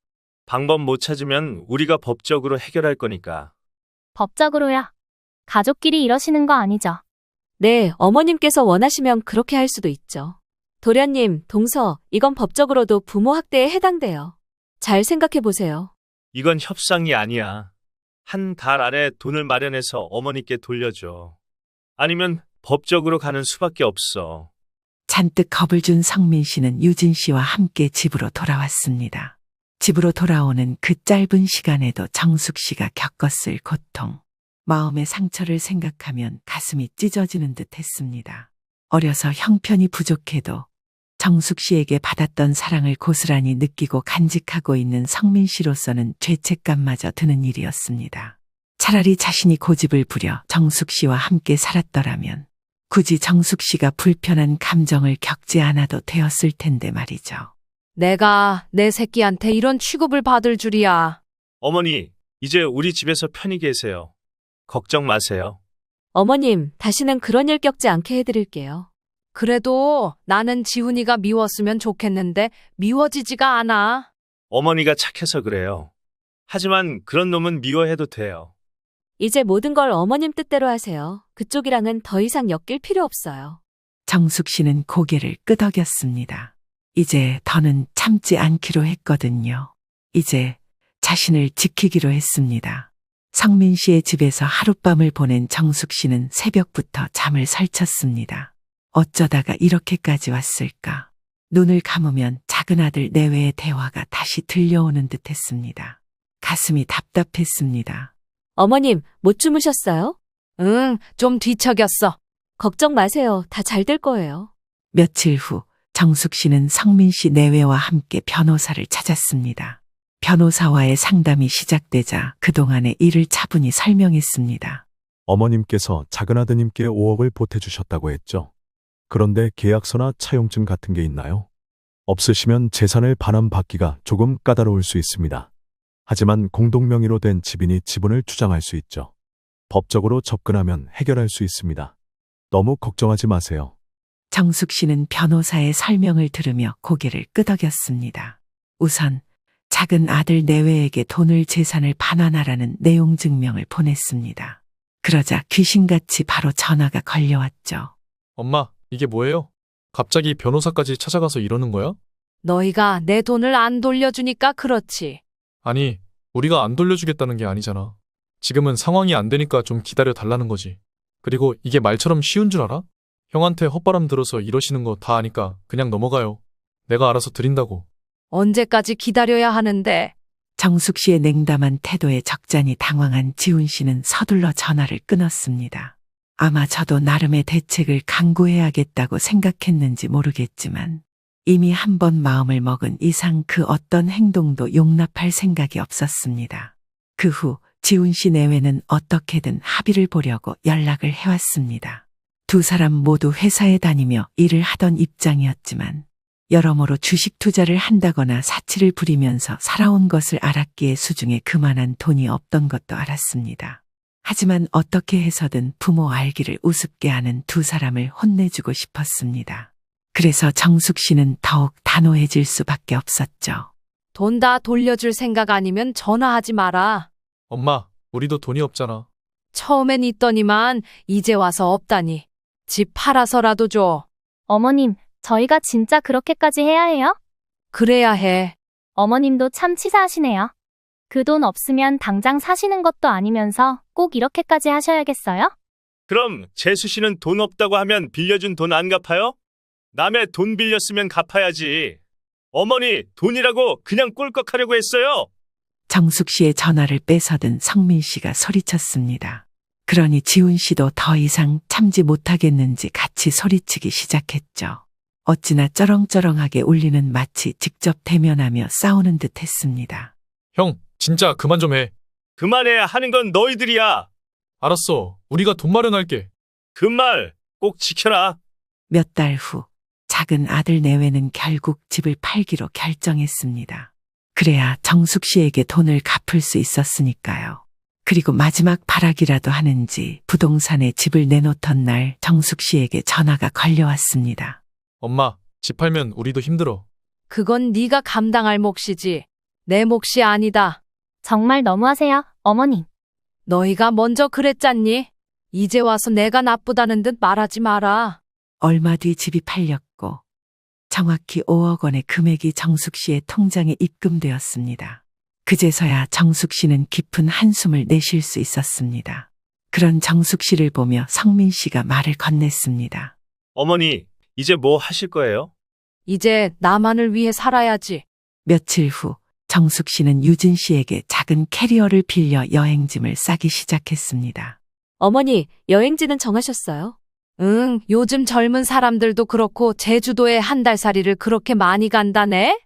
방법 못 찾으면 우리가 법적으로 해결할 거니까. 법적으로야. 가족끼리 이러시는 거 아니죠? 네, 어머님께서 원하시면 그렇게 할 수도 있죠. 도련님, 동서, 이건 법적으로도 부모 학대에 해당돼요. 잘 생각해 보세요. 이건 협상이 아니야. 한 달 안에 돈을 마련해서 어머니께 돌려줘. 아니면 법적으로 가는 수밖에 없어. 잔뜩 겁을 준 성민 씨는 유진 씨와 함께 집으로 돌아왔습니다. 집으로 돌아오는 그 짧은 시간에도 정숙 씨가 겪었을 고통, 마음의 상처를 생각하면 가슴이 찢어지는 듯 했습니다. 어려서 형편이 부족해도 정숙 씨에게 받았던 사랑을 고스란히 느끼고 간직하고 있는 성민 씨로서는 죄책감마저 드는 일이었습니다. 차라리 자신이 고집을 부려 정숙 씨와 함께 살았더라면 굳이 정숙 씨가 불편한 감정을 겪지 않아도 되었을 텐데 말이죠. 내가 내 새끼한테 이런 취급을 받을 줄이야. 어머니, 이제 우리 집에서 편히 계세요. 걱정 마세요. 어머님, 다시는 그런 일 겪지 않게 해드릴게요. 그래도 나는 지훈이가 미웠으면 좋겠는데 미워지지가 않아. 어머니가 착해서 그래요. 하지만 그런 놈은 미워해도 돼요. 이제 모든 걸 어머님 뜻대로 하세요. 그쪽이랑은 더 이상 엮일 필요 없어요. 정숙 씨는 고개를 끄덕였습니다. 이제 더는 참지 않기로 했거든요. 이제 자신을 지키기로 했습니다. 성민 씨의 집에서 하룻밤을 보낸 정숙 씨는 새벽부터 잠을 설쳤습니다. 어쩌다가 이렇게까지 왔을까? 눈을 감으면 작은 아들 내외의 대화가 다시 들려오는 듯 했습니다. 가슴이 답답했습니다. 어머님, 못 주무셨어요? 응, 좀 뒤척였어. 걱정 마세요. 다 잘 될 거예요. 며칠 후 정숙 씨는 성민 씨 내외와 함께 변호사를 찾았습니다. 변호사와의 상담이 시작되자 그동안의 일을 차분히 설명했습니다. 어머님께서 작은아드님께 5억을 보태주셨다고 했죠. 그런데 계약서나 차용증 같은 게 있나요? 없으시면 재산을 반환받기가 조금 까다로울 수 있습니다. 하지만 공동명의로 된 집인이 지분을 주장할 수 있죠. 법적으로 접근하면 해결할 수 있습니다. 너무 걱정하지 마세요. 정숙 씨는 변호사의 설명을 들으며 고개를 끄덕였습니다. 우선 작은 아들 내외에게 돈을 재산을 반환하라는 내용 증명을 보냈습니다. 그러자 귀신같이 바로 전화가 걸려왔죠. 엄마, 이게 뭐예요? 갑자기 변호사까지 찾아가서 이러는 거야? 너희가 내 돈을 안 돌려주니까 그렇지. 아니, 우리가 안 돌려주겠다는 게 아니잖아. 지금은 상황이 안 되니까 좀 기다려 달라는 거지. 그리고 이게 말처럼 쉬운 줄 알아? 형한테 헛바람 들어서 이러시는 거 다 아니까 그냥 넘어가요. 내가 알아서 드린다고. 언제까지 기다려야 하는데. 정숙 씨의 냉담한 태도에 적잖이 당황한 지훈 씨는 서둘러 전화를 끊었습니다. 아마 저도 나름의 대책을 강구해야겠다고 생각했는지 모르겠지만 이미 한 번 마음을 먹은 이상 그 어떤 행동도 용납할 생각이 없었습니다. 그 후 지훈 씨 내외는 어떻게든 합의를 보려고 연락을 해왔습니다. 두 사람 모두 회사에 다니며 일을 하던 입장이었지만 여러모로 주식 투자를 한다거나 사치를 부리면서 살아온 것을 알았기에 수중에 그만한 돈이 없던 것도 알았습니다. 하지만 어떻게 해서든 부모 알기를 우습게 하는 두 사람을 혼내주고 싶었습니다. 그래서 정숙 씨는 더욱 단호해질 수밖에 없었죠. 돈 다 돌려줄 생각 아니면 전화하지 마라. 엄마, 우리도 돈이 없잖아. 처음엔 있더니만 이제 와서 없다니. 집 팔아서라도 줘. 어머님, 저희가 진짜 그렇게까지 해야 해요? 그래야 해. 어머님도 참 치사하시네요. 그 돈 없으면 당장 사시는 것도 아니면서 꼭 이렇게까지 하셔야겠어요? 그럼 재수 씨는 돈 없다고 하면 빌려준 돈 안 갚아요? 남의 돈 빌렸으면 갚아야지. 어머니, 돈이라고 그냥 꿀꺽하려고 했어요. 정숙 씨의 전화를 뺏어든 성민 씨가 소리쳤습니다. 그러니 지훈 씨도 더 이상 참지 못하겠는지 같이 소리치기 시작했죠. 어찌나 쩌렁쩌렁하게 울리는 마치 직접 대면하며 싸우는 듯 했습니다. 형, 진짜 그만 좀 해. 그만해야 하는 건 너희들이야. 알았어. 우리가 돈 마련할게. 그 말 꼭 지켜라. 몇 달 후 작은 아들 내외는 결국 집을 팔기로 결정했습니다. 그래야 정숙 씨에게 돈을 갚을 수 있었으니까요. 그리고 마지막 발악이라도 하는지 부동산에 집을 내놓던 날 정숙 씨에게 전화가 걸려왔습니다. 엄마, 집 팔면 우리도 힘들어. 그건 네가 감당할 몫이지. 내 몫이 아니다. 정말 너무하세요, 어머니. 너희가 먼저 그랬잖니? 이제 와서 내가 나쁘다는 듯 말하지 마라. 얼마 뒤 집이 팔렸고 정확히 5억 원의 금액이 정숙 씨의 통장에 입금되었습니다. 그제서야 정숙 씨는 깊은 한숨을 내쉴 수 있었습니다. 그런 정숙 씨를 보며 성민 씨가 말을 건넸습니다. 어머니, 이제 뭐 하실 거예요? 이제 나만을 위해 살아야지. 며칠 후 정숙 씨는 유진 씨에게 작은 캐리어를 빌려 여행짐을 싸기 시작했습니다. 어머니, 여행지는 정하셨어요? 응, 요즘 젊은 사람들도 그렇고 제주도에 한 달살이를 그렇게 많이 간다네?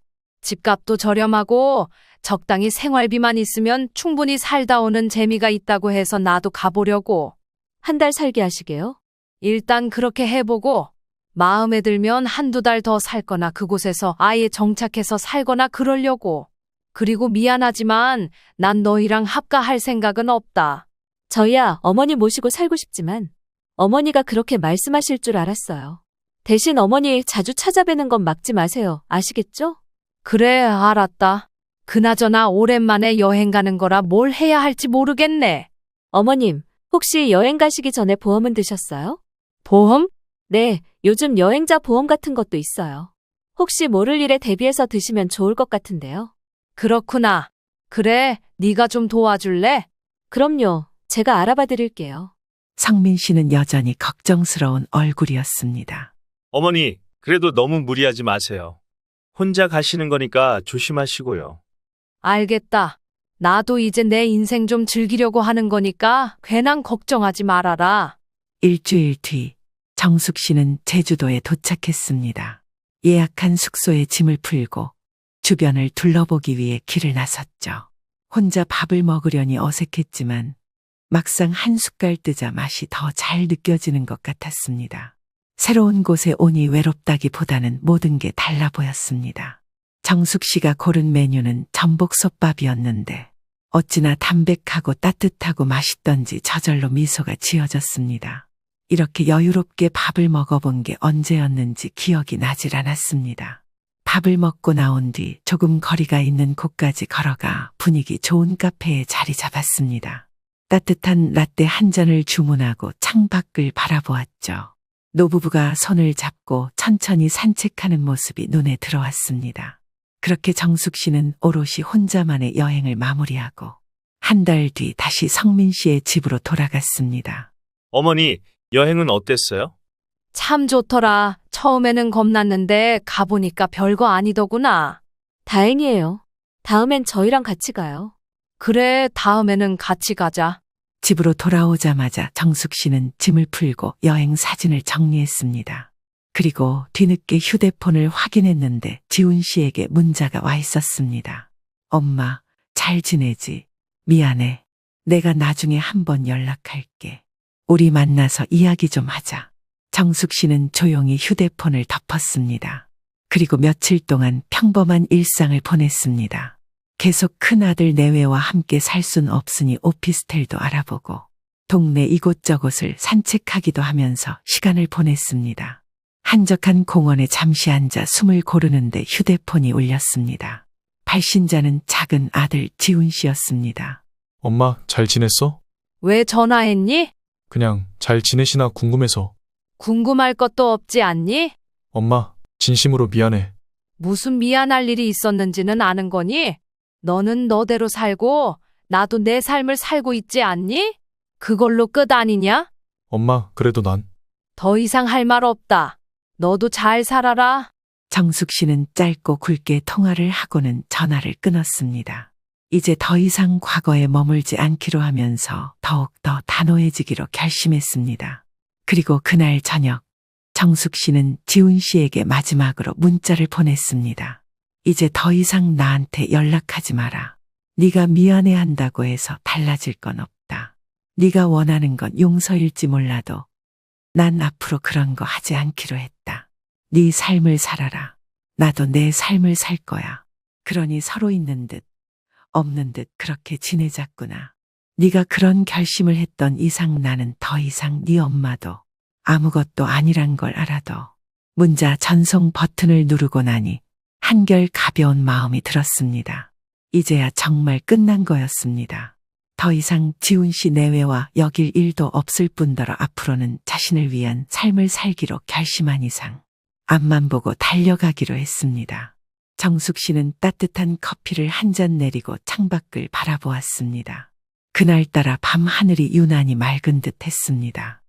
집값도 저렴하고 적당히 생활비만 있으면 충분히 살다 오는 재미가 있다고 해서 나도 가보려고. 한 달 살게 하시게요? 일단 그렇게 해보고 마음에 들면 한두 달 더 살거나 그곳에서 아예 정착해서 살거나 그러려고. 그리고 미안하지만 난 너희랑 합가할 생각은 없다. 저희야 어머니 모시고 살고 싶지만 어머니가 그렇게 말씀하실 줄 알았어요. 대신 어머니 자주 찾아뵈는 건 막지 마세요. 아시겠죠? 그래, 알았다. 그나저나 오랜만에 여행 가는 거라 뭘 해야 할지 모르겠네. 어머님, 혹시 여행 가시기 전에 보험은 드셨어요? 보험? 네, 요즘 여행자 보험 같은 것도 있어요. 혹시 모를 일에 대비해서 드시면 좋을 것 같은데요. 그렇구나. 그래, 네가 좀 도와줄래? 그럼요. 제가 알아봐 드릴게요. 성민 씨는 여전히 걱정스러운 얼굴이었습니다. 어머니, 그래도 너무 무리하지 마세요. 혼자 가시는 거니까 조심하시고요. 알겠다. 나도 이제 내 인생 좀 즐기려고 하는 거니까 괜한 걱정하지 말아라. 일주일 뒤 정숙 씨는 제주도에 도착했습니다. 예약한 숙소에 짐을 풀고 주변을 둘러보기 위해 길을 나섰죠. 혼자 밥을 먹으려니 어색했지만 막상 한 숟갈 뜨자 맛이 더 잘 느껴지는 것 같았습니다. 새로운 곳에 오니 외롭다기보다는 모든 게 달라 보였습니다. 정숙 씨가 고른 메뉴는 전복솥밥이었는데 어찌나 담백하고 따뜻하고 맛있던지 저절로 미소가 지어졌습니다. 이렇게 여유롭게 밥을 먹어본 게 언제였는지 기억이 나질 않았습니다. 밥을 먹고 나온 뒤 조금 거리가 있는 곳까지 걸어가 분위기 좋은 카페에 자리 잡았습니다. 따뜻한 라떼 한 잔을 주문하고 창밖을 바라보았죠. 노부부가 손을 잡고 천천히 산책하는 모습이 눈에 들어왔습니다. 그렇게 정숙 씨는 오롯이 혼자만의 여행을 마무리하고 한 달 뒤 다시 성민 씨의 집으로 돌아갔습니다. 어머니, 여행은 어땠어요? 참 좋더라. 처음에는 겁났는데 가보니까 별거 아니더구나. 다행이에요. 다음엔 저희랑 같이 가요. 그래, 다음에는 같이 가자. 집으로 돌아오자마자 정숙 씨는 짐을 풀고 여행 사진을 정리했습니다. 그리고 뒤늦게 휴대폰을 확인했는데 지훈 씨에게 문자가 와 있었습니다. 엄마, 잘 지내지? 미안해. 내가 나중에 한번 연락할게. 우리 만나서 이야기 좀 하자. 정숙 씨는 조용히 휴대폰을 덮었습니다. 그리고 며칠 동안 평범한 일상을 보냈습니다. 계속 큰아들 내외와 함께 살 순 없으니 오피스텔도 알아보고 동네 이곳저곳을 산책하기도 하면서 시간을 보냈습니다. 한적한 공원에 잠시 앉아 숨을 고르는데 휴대폰이 울렸습니다. 발신자는 작은 아들 지훈 씨였습니다. 엄마, 잘 지냈어? 왜 전화했니? 그냥 잘 지내시나 궁금해서. 궁금할 것도 없지 않니? 엄마, 진심으로 미안해. 무슨 미안할 일이 있었는지는 아는 거니? 너는 너대로 살고 나도 내 삶을 살고 있지 않니? 그걸로 끝 아니냐? 엄마, 그래도 난 더 이상 할 말 없다. 너도 잘 살아라. 정숙 씨는 짧고 굵게 통화를 하고는 전화를 끊었습니다. 이제 더 이상 과거에 머물지 않기로 하면서 더욱더 단호해지기로 결심했습니다. 그리고 그날 저녁 정숙 씨는 지훈 씨에게 마지막으로 문자를 보냈습니다. 이제 더 이상 나한테 연락하지 마라. 네가 미안해한다고 해서 달라질 건 없다. 네가 원하는 건 용서일지 몰라도 난 앞으로 그런 거 하지 않기로 했다. 네 삶을 살아라. 나도 내 삶을 살 거야. 그러니 서로 있는 듯 없는 듯 그렇게 지내자꾸나. 네가 그런 결심을 했던 이상 나는 더 이상 네 엄마도 아무것도 아니란 걸 알아도. 문자 전송 버튼을 누르고 나니 한결 가벼운 마음이 들었습니다. 이제야 정말 끝난 거였습니다. 더 이상 지훈 씨 내외와 여길 일도 없을 뿐더러 앞으로는 자신을 위한 삶을 살기로 결심한 이상 앞만 보고 달려가기로 했습니다. 정숙 씨는 따뜻한 커피를 한 잔 내리고 창밖을 바라보았습니다. 그날따라 밤 하늘이 유난히 맑은 듯 했습니다.